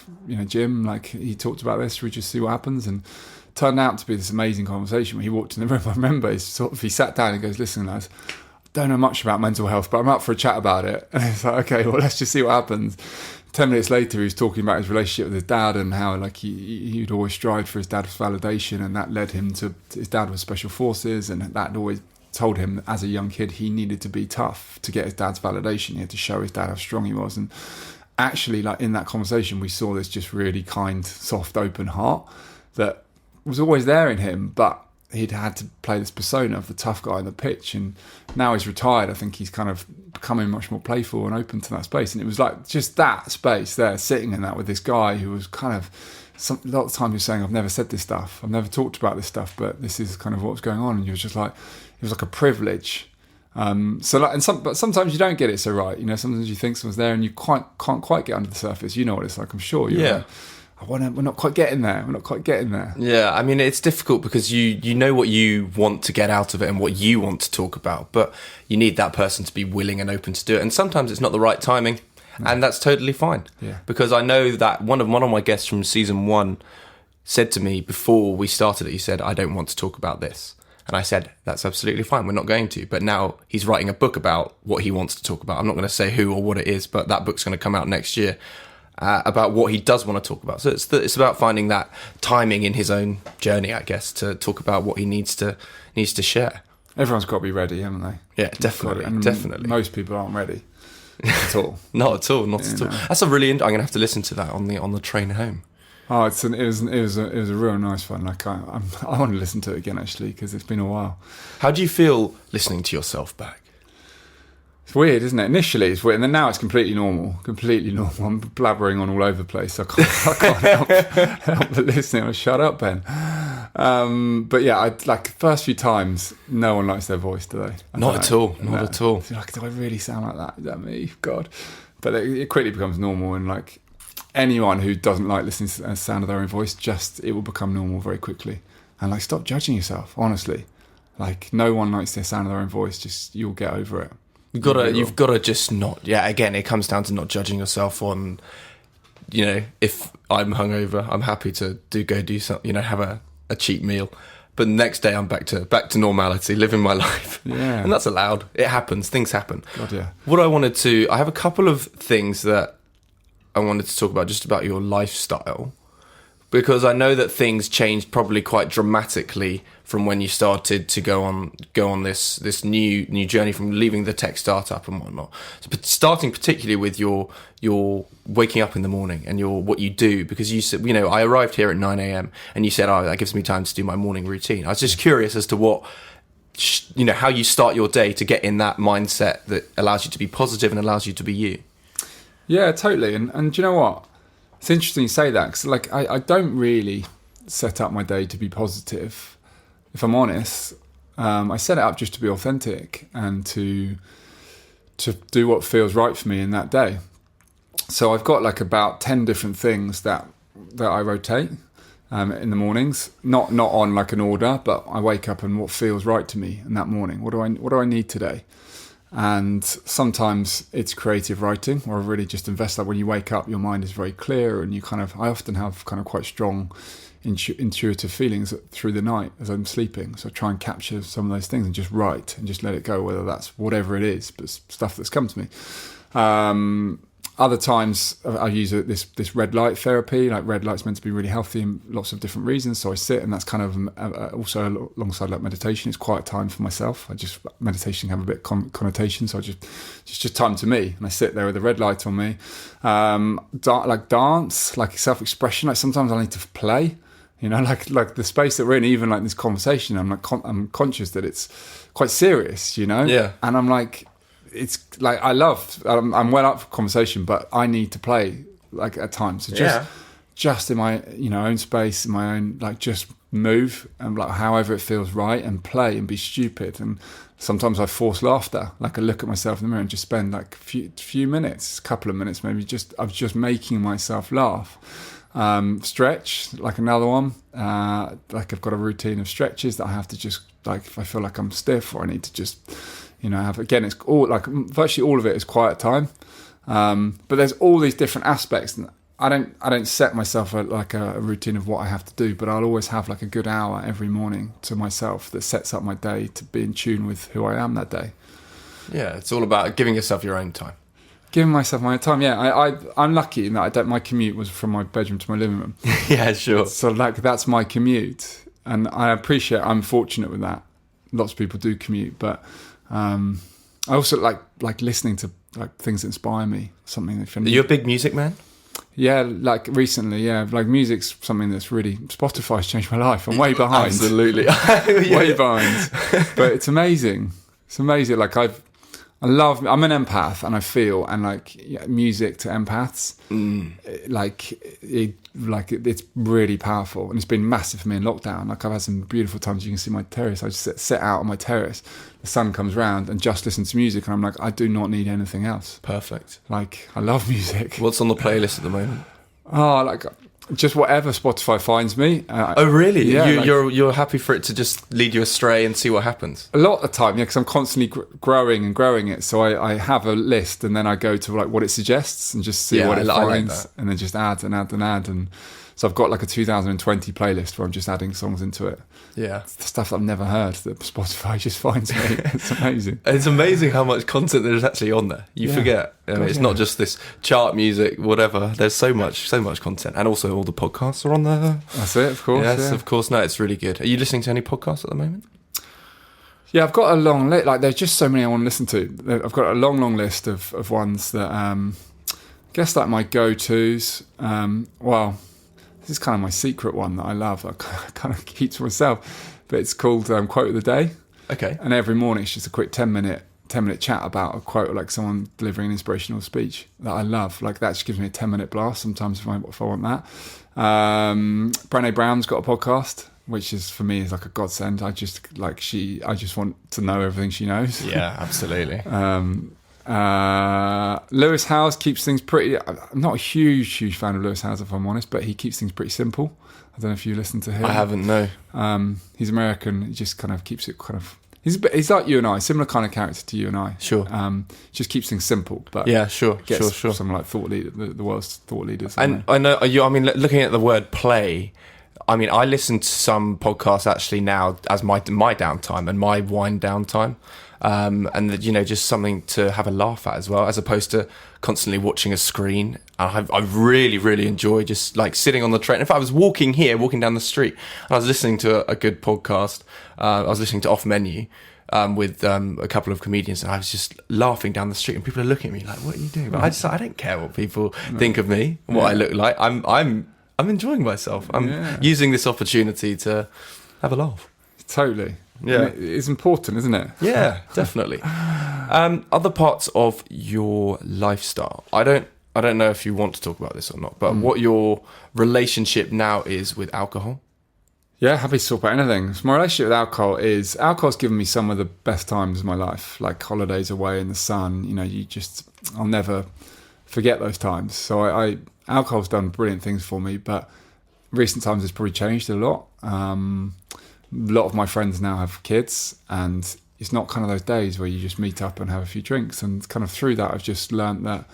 Jim, like he talked about this. Should we just see what happens? And it turned out to be this amazing conversation. When he walked in the room, I remember he sat down and goes, listen, lads, don't know much about mental health, but I'm up for a chat about it. And it's like, okay, well, let's just see what happens. 10 minutes later, he was talking about his relationship with his dad and how like he'd always strived for his dad's validation, and that led him to his dad was special forces, and that always told him as a young kid he needed to be tough to get his dad's validation. He had to show his dad how strong he was. And actually, like in that conversation, we saw this just really kind, soft, open heart that was always there in him, but he'd had to play this persona of the tough guy on the pitch, and now he's retired. I think he's kind of becoming much more playful and open to that space. And it was like just that space there, sitting in that with this guy who was kind of a lot of the time he was saying, I've never said this stuff, I've never talked about this stuff, but this is kind of what was going on. And you were just like, it was like a privilege. But sometimes you don't get it so right. You know, sometimes you think someone's there and you can't quite get under the surface. You know what it's like, I'm sure. We're not quite getting there. We're not quite getting there. Yeah, I mean, it's difficult because you know what you want to get out of it and what you want to talk about, but you need that person to be willing and open to do it. And sometimes it's not the right timing, and that's totally fine. Yeah. Because I know that one of my guests from season 1 said to me before we started it, he said, I don't want to talk about this. And I said, that's absolutely fine, we're not going to. But now he's writing a book about what he wants to talk about. I'm not going to say who or what it is, but that book's going to come out next year. About what he does want to talk about. So it's about finding that timing in his own journey, I guess, to talk about what he needs to share. Everyone's got to be ready, haven't they? Yeah, definitely. Most people aren't ready at all. Not at all. That's a really. I'm going to have to listen to that on the train home. Oh, it was a real nice one. Like I want to listen to it again actually because it's been a while. How do you feel listening to yourself back? It's weird, isn't it? Initially, it's weird, and then now it's completely normal. Completely normal. I'm blabbering on all over the place. I can't help but listening. Oh, shut up, Ben. But yeah, like first few times, no one likes their voice, do they? Not at all. Like, do I really sound like that? Is that me? God. But it quickly becomes normal, and like anyone who doesn't like listening to the sound of their own voice, it will become normal very quickly. And like, stop judging yourself. Honestly, like no one likes the sound of their own voice. Just you'll get over it. You've got to just not. Yeah, again, it comes down to not judging yourself on. You know, if I'm hungover, I'm happy to go do something. You know, have a cheap meal, but the next day I'm back to normality, living my life. Yeah, and that's allowed. It happens. Things happen. God, yeah. I have a couple of things that I wanted to talk about, just about your lifestyle, because I know that things changed probably quite dramatically from when you started to go on this new journey from leaving the tech startup and whatnot. So, but starting particularly with your waking up in the morning and what you do, because you said, you know, I arrived here at 9 a.m. and you said, oh, that gives me time to do my morning routine. I was just curious as to what, you know, how you start your day to get in that mindset that allows you to be positive and allows you to be you. Yeah, totally. And do you know what? It's interesting you say that, because like I don't really set up my day to be positive. If I'm honest, I set it up just to be authentic and to do what feels right for me in that day. So I've got like about 10 different things that I rotate in the mornings, not on like an order, but I wake up and what feels right to me in that morning. What do I need today? And sometimes it's creative writing, or really just invest. Like when you wake up, your mind is very clear, and I often have kind of quite strong intuitive feelings through the night as I'm sleeping. So I try and capture some of those things and just write and just let it go, whether that's whatever it is, but stuff that's come to me. Other times I use this red light therapy. Like red light's meant to be really healthy in lots of different reasons. So I sit, and that's kind of also alongside like meditation. It's quiet time for myself. Meditation can have a bit of connotation. So I just time to me, and I sit there with the red light on me. Like dance, like self-expression. Like sometimes I need to play. You know, like the space that we're in, even like this conversation, I'm conscious that it's quite serious, you know? Yeah. And I'm like, it's like, I'm well up for conversation, but I need to play like at times. So just in my, you know, own space, in my own, like just move and like however it feels right, and play and be stupid. And sometimes I force laughter. Like I look at myself in the mirror and just spend like a few minutes, a couple of minutes, maybe of just making myself laugh. Stretch, like another one. Like I've got a routine of stretches that I have to just, like if I feel like I'm stiff or I need to just, you know, have, again, it's all like virtually all of it is quiet time. But there's all these different aspects, and I don't set myself a routine of what I have to do, but I'll always have like a good hour every morning to myself that sets up my day to be in tune with who I am that day. Yeah, it's all about giving yourself your own time. Giving myself my time, yeah. I'm lucky in that my commute was from my bedroom to my living room. Yeah, sure. So like that's my commute, and I'm fortunate with that. Lots of people do commute, but I also like listening to like things that inspire me. Something that. Are you a big music man? Yeah, like recently, yeah. Like music's something that's really... Spotify's changed my life. I'm way behind. Absolutely. Way behind. But it's amazing. It's amazing. Like I'm an empath and I feel, and like music to empaths, it's really powerful, and it's been massive for me in lockdown. Like I've had some beautiful times. You can see my terrace. I just sit out on my terrace. The sun comes round and just listen to music, and I'm like, I do not need anything else. Perfect. Like I love music. What's on the playlist at the moment? Oh, like just whatever Spotify finds me. Oh, really? Yeah, You're happy for it to just lead you astray and see what happens? A lot of the time, yeah, because I'm constantly growing and growing it. So I have a list, and then I go to like what it suggests and just see what it finds, and then just add and add and add. And so I've got like a 2020 playlist where I'm just adding songs into it. Yeah, it's the stuff that I've never heard that Spotify just finds me. It's amazing. It's amazing how much content there is actually on there. You forget. It's not just this chart music, whatever. There's so much content, and also all the podcasts are on there. That's it, of course. Yes, of course. No, it's really good. Are you listening to any podcasts at the moment? Yeah, I've got a long list. Like, there's just so many I want to listen to. I've got a long list of ones that I guess like my go-tos. Well, this is kind of my secret one that I love. I kind of keep to myself, but it's called Quote of the Day. Okay. And every morning it's just a quick 10-minute chat about a quote, like someone delivering an inspirational speech that I love. Like that just gives me a 10-minute blast sometimes if I want that. Brené Brown's got a podcast, which is for me is like a godsend. I just want to know everything she knows. Yeah, absolutely. Lewis Howes keeps things pretty... I'm not a huge fan of Lewis Howes, if I'm honest, but he keeps things pretty simple. I don't know if you listen to him. I haven't, no. He's American. He just kind of keeps it kind of... He's like you and I, similar kind of character to you and I. Sure. Just keeps things simple. But yeah, sure. Someone like thought leader, the world's thought leaders. And I know, I mean, looking at the word play... I mean, I listen to some podcasts actually now as my downtime and my wind down time. And just something to have a laugh at as well, as opposed to constantly watching a screen. I really, really enjoy just like sitting on the train. In fact, I was walking down the street, and I was listening to a good podcast. I was listening to Off Menu with a couple of comedians, and I was just laughing down the street, and people are looking at me like, "What are you doing?" But I don't care what people think of me, and what I look like. I'm enjoying myself. I'm using this opportunity to have a laugh. Totally. Yeah, it's important, isn't it? Yeah, definitely. Other parts of your lifestyle. I don't know if you want to talk about this or not, but what your relationship now is with alcohol. Yeah, happy to talk about anything. So my relationship with alcohol's given me some of the best times of my life, like holidays away in the sun. I'll never forget those times. So alcohol's done brilliant things for me, but recent times it's probably changed a lot. A lot of my friends now have kids, and it's not kind of those days where you just meet up and have a few drinks. And kind of through that, I've just learned that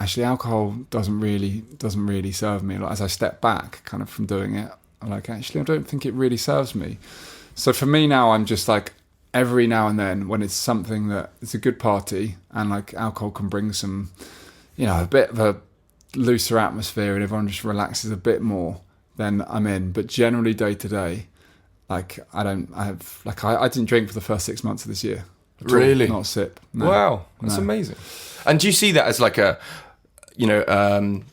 actually alcohol doesn't really serve me. Like, as I step back kind of from doing it, I'm like, actually, I don't think it really serves me. So for me now, I'm just like, every now and then when it's something that it's a good party and like alcohol can bring some, a bit of a looser atmosphere and everyone just relaxes a bit more, then I'm in. But generally day to day, like I didn't drink for the first 6 months of this year. Really? Not a sip. No. Wow, that's amazing. And do you see that as like a, an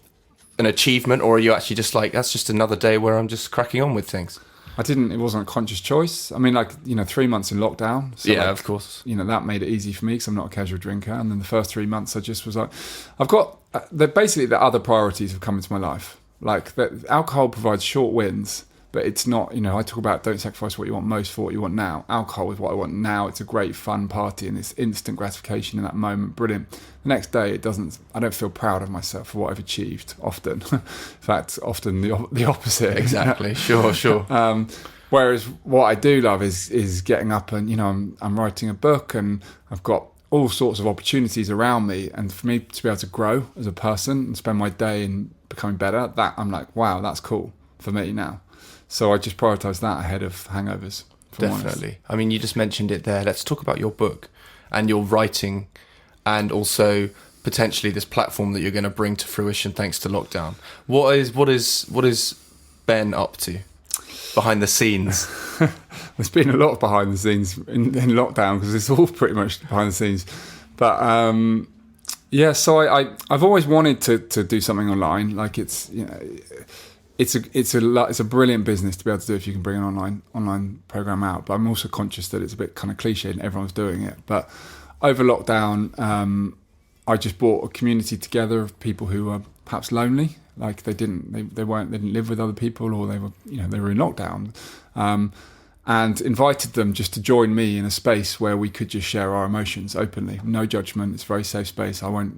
achievement, or are you actually just like, that's just another day where I'm just cracking on with things? It wasn't a conscious choice. I mean, 3 months in lockdown. So of course. That made it easy for me because I'm not a casual drinker. And then the first 3 months, I just was like, basically the other priorities have come into my life. Like, alcohol provides short wins, but it's not, I talk about don't sacrifice what you want most for what you want now. Alcohol is what I want now. It's a great fun party and it's instant gratification in that moment. Brilliant. The next day, I don't feel proud of myself for what I've achieved often. In fact, often the opposite. Exactly. Sure. Whereas what I do love is getting up and, I'm writing a book and I've got all sorts of opportunities around me. And for me to be able to grow as a person and spend my day in becoming better, that I'm like, wow, that's cool for me now. So I just prioritise that ahead of hangovers. Definitely. I mean, you just mentioned it there. Let's talk about your book and your writing, and also potentially this platform that you're going to bring to fruition thanks to lockdown. What is Ben up to behind the scenes? There's been a lot of behind the scenes in lockdown because it's all pretty much behind the scenes. But Yeah, so I've always wanted to do something online. Like it's a brilliant business to be able to do if you can bring an online program out. But I'm also conscious that it's a bit kind of cliche and everyone's doing it. But over lockdown, I just brought a community together of people who were perhaps lonely, like they didn't live with other people, or they were in lockdown. And invited them just to join me in a space where we could just share our emotions openly. No judgment. It's a very safe space. All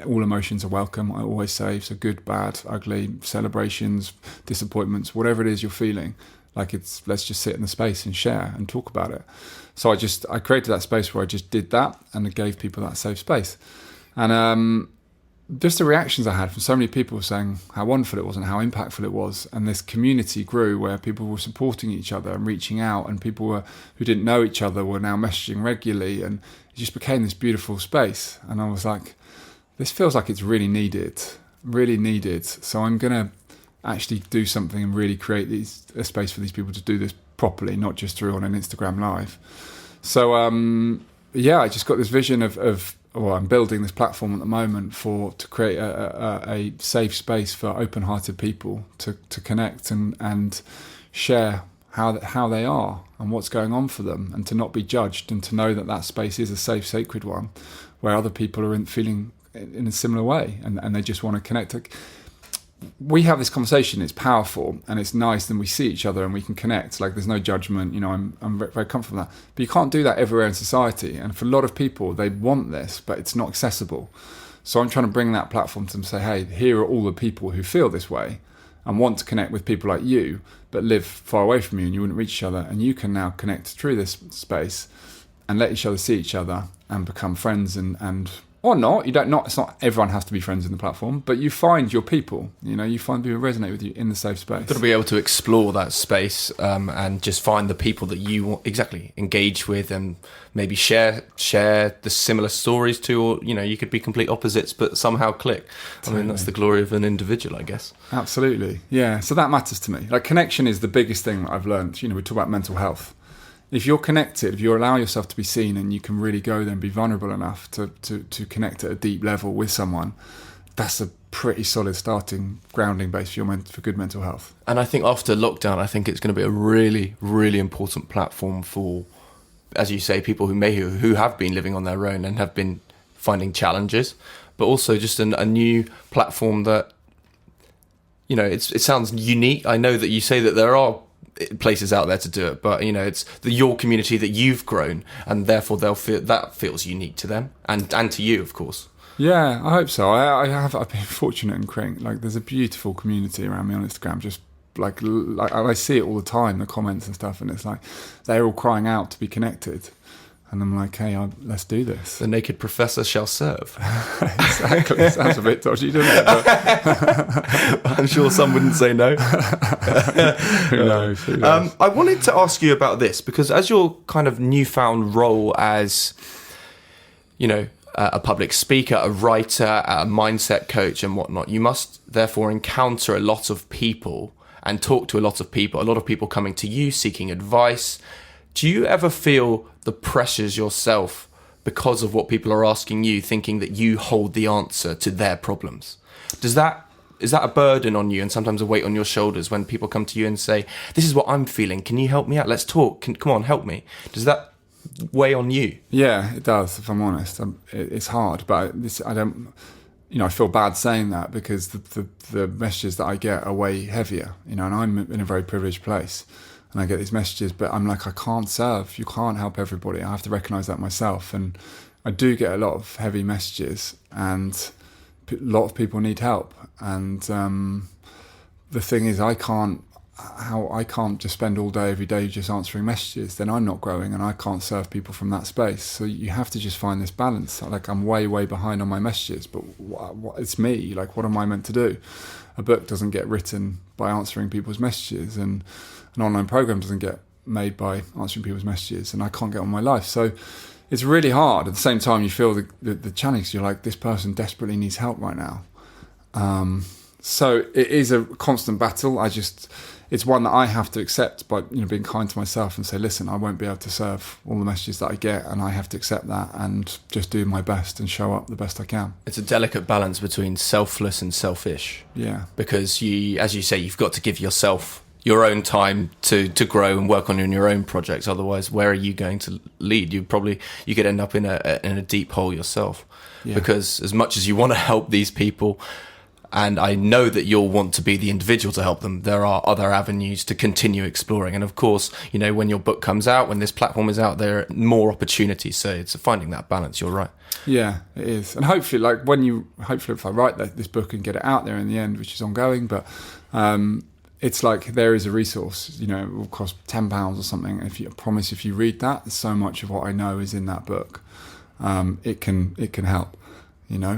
emotions are welcome. I always say, so good, bad, ugly, celebrations, disappointments, whatever it is you're feeling, let's just sit in the space and share and talk about it. So I created that space where I just did that and it gave people that safe space. And just the reactions I had from so many people saying how wonderful it was and how impactful it was, and this community grew where people were supporting each other and reaching out, and people who didn't know each other were now messaging regularly, and it just became this beautiful space. And I was like, this feels like it's really needed. So I'm gonna actually do something and really create a space for these people to do this properly, not just through on an Instagram live. So I just got this vision of I'm building this platform at the moment to create a safe space for open-hearted people to connect and share how they are and what's going on for them, and to not be judged, and to know that space is a safe, sacred one where other people are feeling in a similar way, and they just want to connect. We have this conversation, it's powerful and it's nice, and we see each other and we can connect, like there's no judgment, I'm very, very comfortable with that. But you can't do that everywhere in society, and for a lot of people they want this, but it's not accessible. So I'm trying to bring that platform to them, say, hey, here are all the people who feel this way and want to connect with people like you but live far away from you and you wouldn't reach each other, and you can now connect through this space and let each other see each other and become friends and or not. It's not everyone has to be friends in the platform, but you find your people. You find people who resonate with you in the safe space. You've got to be able to explore that space and just find the people that you engage with, and maybe share the similar stories to, or you could be complete opposites but somehow click. Totally. I mean, that's the glory of an individual, I guess. Absolutely, yeah. So that matters to me. Like, connection is the biggest thing that I've learned. We talk about mental health. If you're connected, if you allow yourself to be seen, and you can really go there and be vulnerable enough to connect at a deep level with someone, that's a pretty solid starting grounding base for good mental health. And I think after lockdown, I think it's going to be a really, really important platform for, as you say, people who have been living on their own and have been finding challenges, but also just a new platform that, it sounds unique. I know that you say that there are places out there to do it, but it's your community that you've grown, and therefore they'll feel that feels unique to them and to you, of course. Yeah, I hope so. I've been fortunate in creating, there's a beautiful community around me on Instagram, just like I see it all the time, the comments and stuff, and it's like they're all crying out to be connected. And I'm like, hey, let's do this. The naked professor shall serve. Exactly. It sounds a bit dodgy, doesn't it? But I'm sure some wouldn't say no. Who knows? I wanted to ask you about this, because as your kind of newfound role as, a public speaker, a writer, a mindset coach and whatnot, you must therefore encounter a lot of people and talk to a lot of people coming to you seeking advice. Do you ever feel the pressures yourself because of what people are asking you, thinking that you hold the answer to their problems? Is that a burden on you, and sometimes a weight on your shoulders when people come to you and say, this is what I'm feeling, can you help me out? Let's talk. Come on, help me. Does that weigh on you? Yeah, it does, if I'm honest. It's hard, but I don't... I feel bad saying that, because the messages that I get are way heavier, and I'm in a very privileged place. And I get these messages, but I'm like, I can't serve. You can't help everybody. I have to recognise that myself. And I do get a lot of heavy messages, and a lot of people need help. And the thing is, I can't just spend all day, every day, just answering messages. Then I'm not growing, and I can't serve people from that space. So you have to just find this balance. Like, I'm way, way behind on my messages, but it's me. Like, what am I meant to do? A book doesn't get written by answering people's messages, and an online program doesn't get made by answering people's messages, and I can't get on my life. So it's really hard. At the same time, you feel the challenge. You're like, this person desperately needs help right now. So it is a constant battle. it's one that I have to accept by being kind to myself and say, listen, I won't be able to serve all the messages that I get, and I have to accept that and just do my best and show up the best I can. It's a delicate balance between selfless and selfish. Yeah. Because as you say, you've got to give yourself your own time to grow and work on your own projects. Otherwise, where are you going to lead? You could end up in a deep hole yourself. Yeah. Because as much as you want to help these people, and I know that you'll want to be the individual to help them, there are other avenues to continue exploring. And of course, when your book comes out, when this platform is out, there are more opportunities. So it's finding that balance. You're right. Yeah, it is. And hopefully, if I write this book and get it out there in the end, which is ongoing, but it's like there is a resource. It will cost £10 or something. If you read that, so much of what I know is in that book. It can help.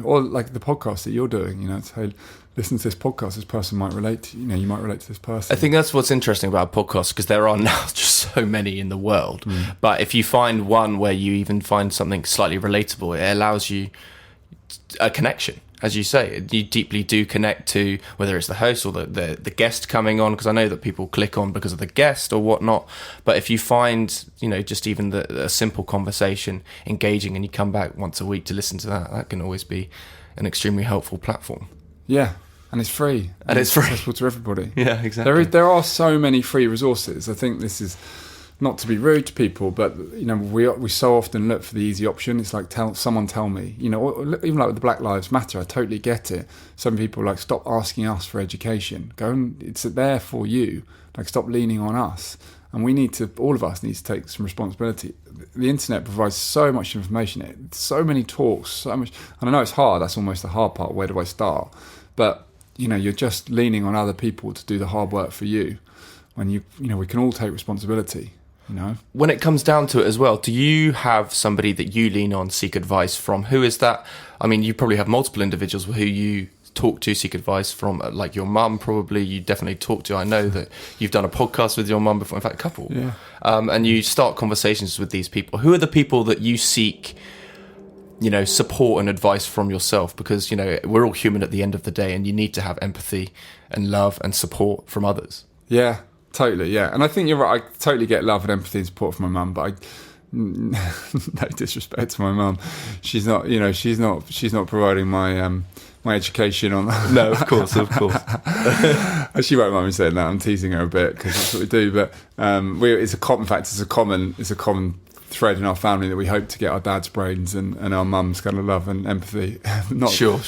Or like the podcast that you're doing, hey, listen to this podcast, this person might relate to, you might relate to this person. I think that's what's interesting about podcasts, because there are now just so many in the world. But if you find one where you even find something slightly relatable, it allows you a connection. As you say, you deeply do connect to whether it's the host or the guest coming on, because I know that people click on because of the guest or whatnot. But if you find, just even a simple conversation engaging, and you come back once a week to listen to that can always be an extremely helpful platform. Yeah, and it's free. And it's free. Accessible to everybody. Yeah, exactly. There are so many free resources. I think this is... not to be rude to people, but we so often look for the easy option. It's like someone tell me, or even like with the Black Lives Matter, I totally get it. Some people like, stop asking us for education. It's there for you. Like, stop leaning on us. And all of us need to take some responsibility. The internet provides so much information, so many talks, so much. And I know it's hard. That's almost the hard part. Where do I start? But you're just leaning on other people to do the hard work for you. When we can all take responsibility. When it comes down to it as well, do you have somebody that you lean on, seek advice from? Who is that? I mean, you probably have multiple individuals who you talk to, seek advice from, like your mum probably, you definitely talk to. I know that you've done a podcast with your mum before, in fact, a couple. Yeah. And you start conversations with these people. Who are the people that you seek, support and advice from yourself? Because, we're all human at the end of the day, and you need to have empathy and love and support from others. Yeah. Totally, yeah. And I think you're right. I totally get love and empathy and support from my mum, but no disrespect to my mum. She's not providing my my education on that. No, of course. She won't mind me saying that. I'm teasing her a bit because that's what we do. But it's a common thread in our family that we hope to get our dad's brains and our mum's kind of love and empathy. Sure.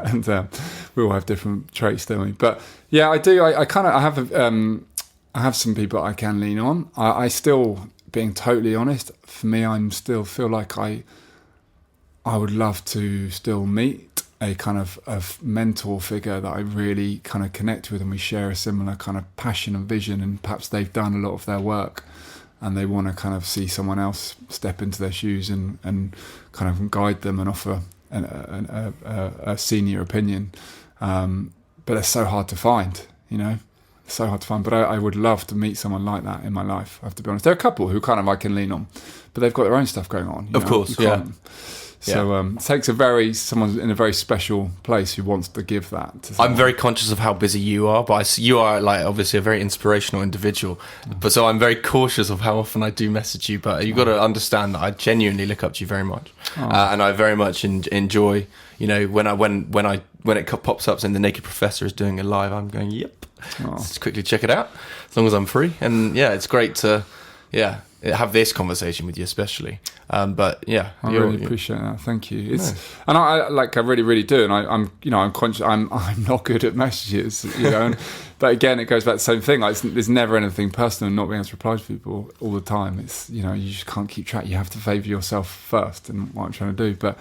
And we all have different traits, don't we? But yeah, I do. I have some people I can lean on. I still, being totally honest, for me, I still feel like I would love to still meet a kind of a mentor figure that I really kind of connect with, and we share a similar kind of passion and vision, and perhaps they've done a lot of their work and they want to kind of see someone else step into their shoes and kind of guide them and offer a senior opinion. But it's so hard to find, so hard to find, but I would love to meet someone like that in my life. I have to be honest. There are a couple who kind of I can lean on, but they've got their own stuff going on. Of course, yeah. So it takes someone in a very special place who wants to give that to someone. I'm very conscious of how busy you are, but you are like obviously a very inspirational individual. But so I'm very cautious of how often I do message you. But you've got to understand that I genuinely look up to you very much, and I very much enjoy. When it pops up saying the Naked Professor is doing a live, I'm going, yep. Let's quickly check it out as long as I'm free. And yeah, it's great to have this conversation with you especially. But yeah, I really appreciate that. Thank you. And I really, really do. And I'm conscious. I'm not good at messages, but again, it goes back to the same thing. Like, there's never anything personal. Not being able to reply to people all the time. It's you just can't keep track. You have to favour yourself first in what I'm trying to do. But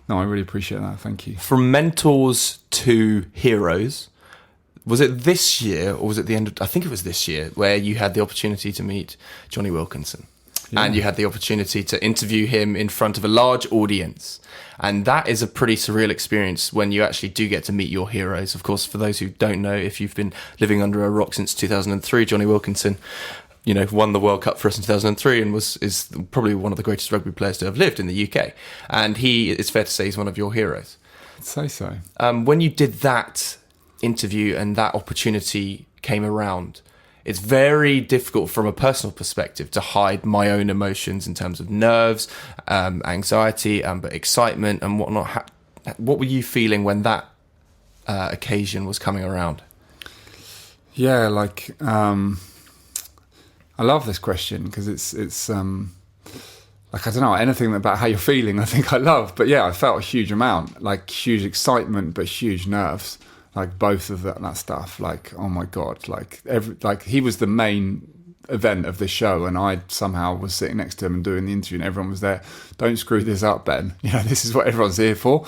no, I really appreciate that. Thank you. From mentors to heroes. Was it this year, or was it the end of... I think it was this year, where you had the opportunity to meet Johnny Wilkinson. Yeah. And you had the opportunity to interview him in front of a large audience. And that is a pretty surreal experience when you actually do get to meet your heroes. Of course, for those who don't know, if you've been living under a rock since 2003, Johnny Wilkinson, won the World Cup for us in 2003 and is probably one of the greatest rugby players to have lived in the UK. And it's fair to say he's one of your heroes. I'd say so. When you did that interview and that opportunity came around, it's very difficult from a personal perspective to hide my own emotions in terms of nerves, anxiety, but excitement and whatnot. What were you feeling when that occasion was coming around? Yeah, like I love this question because it's like, I don't know, anything about how you're feeling I think I love. But yeah, I felt a huge amount, like huge excitement but huge nerves, like both of that stuff. Like, oh my God, like he was the main event of this show and I somehow was sitting next to him and doing the interview and everyone was there. Don't screw this up, Ben. You know, this is what everyone's here for.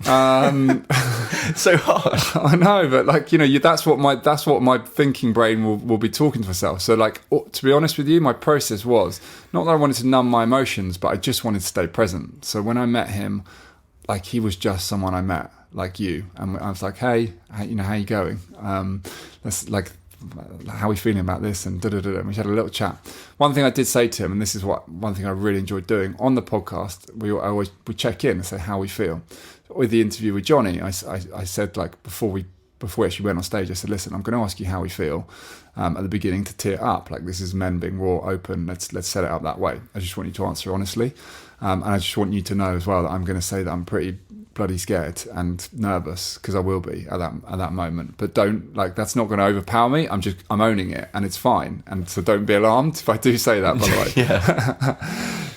So hard. I know, but like, you know, that's what my thinking brain will be talking to myself. So like, to be honest with you, my process was not that I wanted to numb my emotions, but I just wanted to stay present. So when I met him, like, he was just someone I met, like you, and I was like, hey, you know, how you going? Let's like, how are we feeling about this? And and we had a little chat. One thing I did say to him, and this is one thing I really enjoyed doing on the podcast, we check in and say how we feel. With the interview with Johnny, I said, like, before we actually went on stage, I said, listen, I'm going to ask you how we feel at the beginning to tee it up. Like, this is men being raw, open. Let's set it up that way. I just want you to answer honestly, and I just want you to know as well that I'm going to say that I'm pretty bloody scared and nervous, because I will be at that moment. But don't, like, that's not going to overpower me. I'm owning it, and it's fine. And so don't be alarmed if I do say that, by the way. Yeah.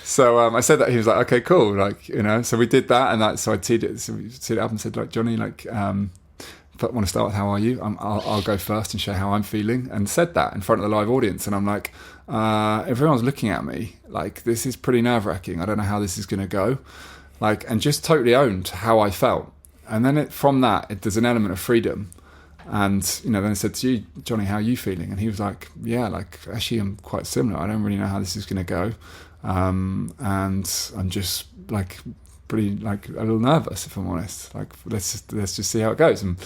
So I said that, he was like, okay, cool. Like, you know, so we did that, and so I teed it up and said, like, Johnny, like, but want to start with how are you? I'll go first and share how I'm feeling, and said that in front of the live audience. And I'm like, everyone's looking at me like, this is pretty nerve-wracking. I don't know how this is going to go. Like, and just totally owned how I felt. And then from that, there's an element of freedom. And, you know, then I said to you, Johnny, how are you feeling? And he was like, yeah, like, actually, I'm quite similar. I don't really know how this is going to go. And I'm just, like, pretty, like, a little nervous, if I'm honest. Like, let's just see how it goes. And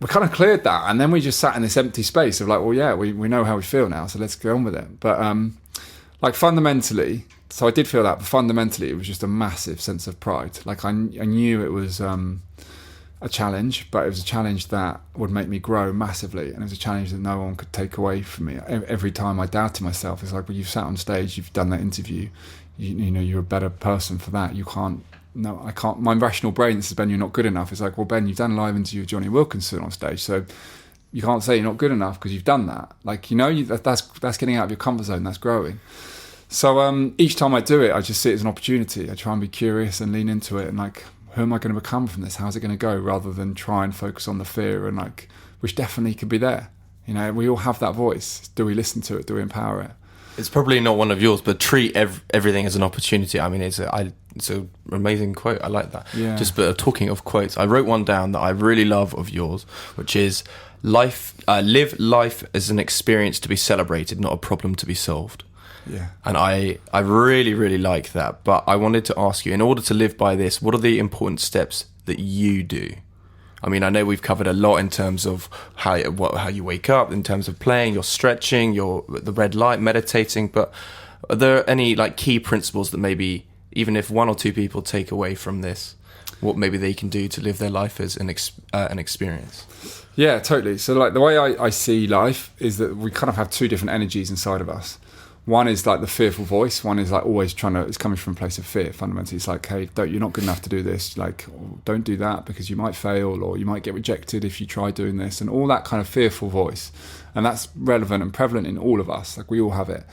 we kind of cleared that. And then we just sat in this empty space of like, well, yeah, we know how we feel now, so let's go on with it. But, like, fundamentally, so I did feel that, but fundamentally, it was just a massive sense of pride. Like, I knew it was a challenge, but it was a challenge that would make me grow massively, and it was a challenge that no one could take away from me. Every time I doubted myself, it's like, well, you've sat on stage, you've done that interview, you know, you're a better person for that. You can't. No, I can't. My rational brain says, Ben, you're not good enough. It's like, well, Ben, you've done a live interview with Johnny Wilkinson on stage, so you can't say you're not good enough because you've done that. Like, you know, that's getting out of your comfort zone. That's growing. So each time I do it, I just see it as an opportunity. I try and be curious and lean into it, and like, who am I going to become from this? How's it going to go? Rather than try and focus on the fear, and like, which definitely could be there. You know, we all have that voice. Do we listen to it? Do we empower it? It's probably not one of yours, but treat everything as an opportunity. I mean, it's an amazing quote. I like that. Yeah. Just talking of quotes, I wrote one down that I really love of yours, which is live life as an experience to be celebrated, not a problem to be solved. Yeah. And I really, really like that. But I wanted to ask you, in order to live by this, what are the important steps that you do? I mean, I know we've covered a lot in terms of how you wake up, in terms of playing, your stretching, the red light, meditating. But are there any like key principles that maybe, even if one or two people take away from this, what maybe they can do to live their life as an experience? Yeah, totally. So like, the way I see life is that we kind of have two different energies inside of us. One is like the fearful voice. One is like always it's coming from a place of fear. Fundamentally, it's like, hey, you're not good enough to do this. Like, don't do that because you might fail, or you might get rejected if you try doing this, and all that kind of fearful voice. And that's relevant and prevalent in all of us. Like, we all have it.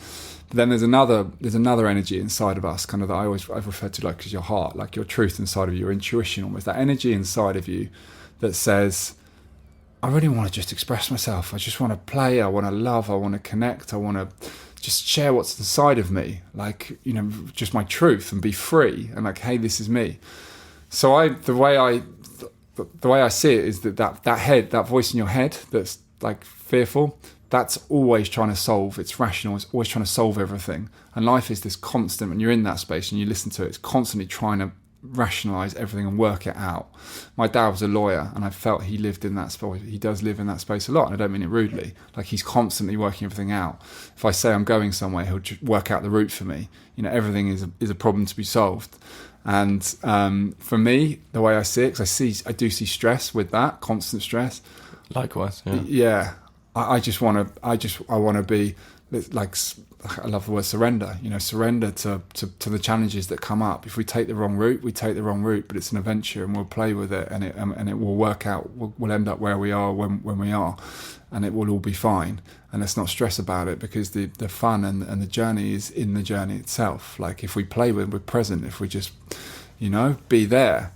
But then there's another energy inside of us, kind of, that I've referred to like as your heart, like your truth inside of you, your intuition, almost that energy inside of you that says, I really want to just express myself. I just want to play. I want to love. I want to connect. I want to just share what's inside of me, like, you know, just my truth, and be free, and like, hey, this is me. So the way I see it is that voice in your head that's like fearful, that's always trying to solve. It's rational. It's always trying to solve everything. And life is this constant, when you're in that space and you listen to it, it's constantly trying to rationalize everything and work it out. My dad was a lawyer, and I felt he lived in that space. He does live in that space a lot, and I don't mean it rudely. Like, he's constantly working everything out. If I say I'm going somewhere, he'll just work out the route for me. You know, everything is a problem to be solved. And for me, the way I see it, because I do see stress with that, constant stress. Likewise, yeah. I want to be like, I love the word surrender. Surrender to the challenges that come up. If we take the wrong route, we take the wrong route. But it's an adventure, and we'll play with it, and it will work out. We'll end up where we are when we are, and it will all be fine. And let's not stress about it, because the fun and the journey is in the journey itself. Like, if we play with it, we're present. If we just, be there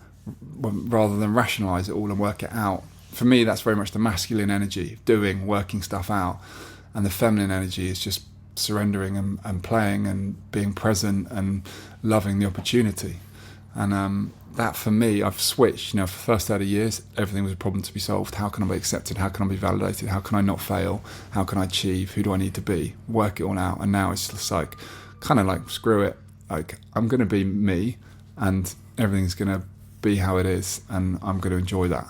rather than rationalise it all and work it out. For me, that's very much the masculine energy, working stuff out, and the feminine energy is just surrendering and playing and being present and loving the opportunity. And that, for me, I've switched. For the first 30 years, everything was a problem to be solved. How can I be accepted? How can I be validated? How can I not fail? How can I achieve? Who do I need to be? Work it all out. And now it's just like, kind of like, screw it. Like, I'm going to be me, and everything's going to be how it is, and I'm going to enjoy that.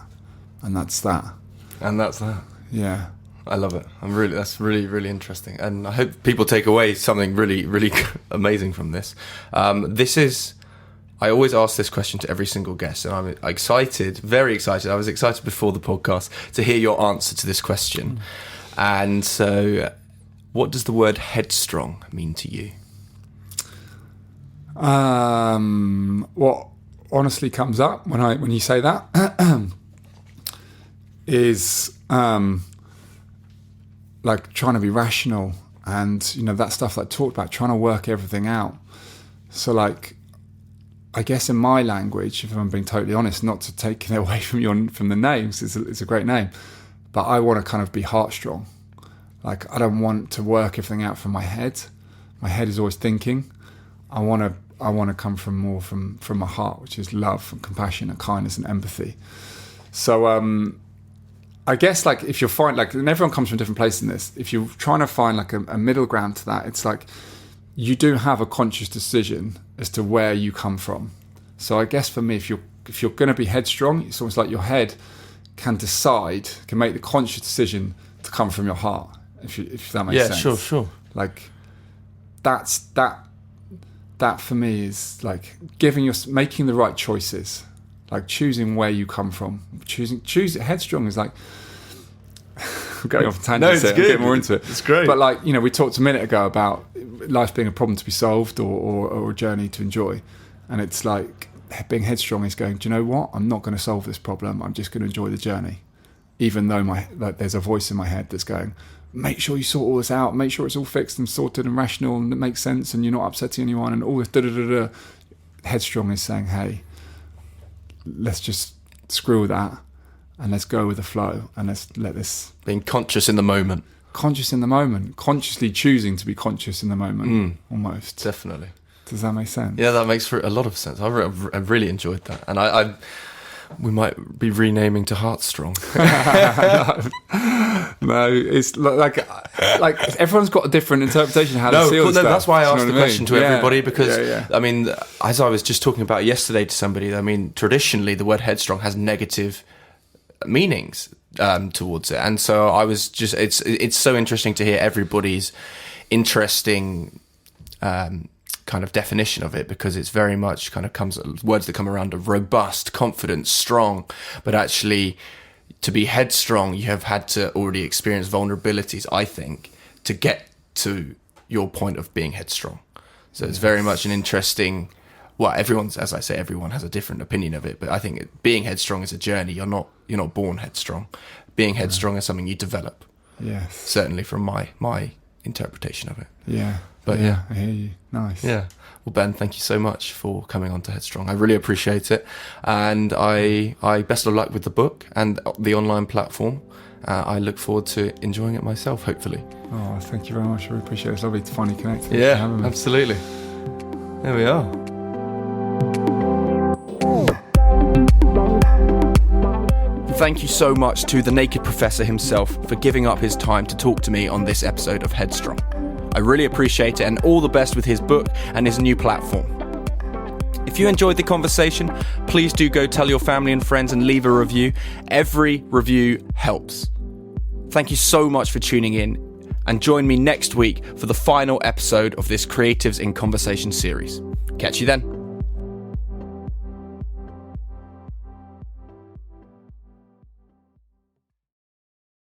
And that's that. Yeah. I love it. That's really, really interesting. And I hope people take away something really, really amazing from this. I always ask this question to every single guest, and I'm excited, very excited. I was excited before the podcast to hear your answer to this question. And so, what does the word headstrong mean to you? What honestly comes up when you say that is like trying to be rational, and that stuff that I talked about, trying to work everything out. So, like, I guess in my language, if I'm being totally honest, not to take it away from the names, it's a great name, but I want to kind of be heartstrong. Like, I don't want to work everything out from my head. My head is always thinking. I want to come from my heart, which is love and compassion and kindness and empathy. So I guess, like, if you're and everyone comes from different places in this, if you're trying to find like a middle ground to that, it's like you do have a conscious decision as to where you come from. So I guess for me, if you're going to be headstrong, it's almost like your head can make the conscious decision to come from your heart, if that makes sense. Yeah, sure. Like, that for me is like making the right choices, like choosing where you come from. Headstrong is like, I'm going off a tangent. I'm getting more into it. It's great. But like, we talked a minute ago about life being a problem to be solved or a journey to enjoy. And it's like, being headstrong is going, do you know what? I'm not going to solve this problem. I'm just going to enjoy the journey. Even though there's a voice in my head that's going, make sure you sort all this out. Make sure it's all fixed and sorted and rational and it makes sense and you're not upsetting anyone and all this da-da-da-da. Headstrong is saying, hey, let's just screw that and let's go with the flow and let's let this... Being conscious in the moment. Consciously choosing to be conscious in the moment, almost. Definitely. Does that make sense? Yeah, that makes a lot of sense. I really enjoyed that. And we might be renaming to Heartstrong. No, it's like everyone's got a different interpretation of how to see all this stuff. That's why I asked the question to everybody, because, Yeah. I mean, as I was just talking about yesterday to somebody, I mean, traditionally the word headstrong has negative meanings towards it. And so I was just, it's so interesting to hear everybody's interesting kind of definition of it, because it's very much kind of words that come around of robust, confident, strong, but actually to be headstrong, you have had to already experience vulnerabilities, I think, to get to your point of being headstrong. So it's very much an interesting, well, everyone has a different opinion of it, but I think being headstrong is a journey. You're not born headstrong. Being headstrong is something you develop. Yes. Certainly from my interpretation of it. Yeah. But yeah. I hear you. Nice. Yeah. Well, Ben, thank you so much for coming on to Headstrong. I really appreciate it. And I best of luck with the book and the online platform. I look forward to enjoying it myself, hopefully. Oh, thank you very much. I really appreciate it. It's lovely to finally connect. Yeah, absolutely. There we are. Thank you so much to the Naked Professor himself for giving up his time to talk to me on this episode of Headstrong. I really appreciate it, and all the best with his book and his new platform. If you enjoyed the conversation, please do go tell your family and friends and leave a review. Every review helps. Thank you so much for tuning in, and join me next week for the final episode of this Creatives in Conversation series. Catch you then.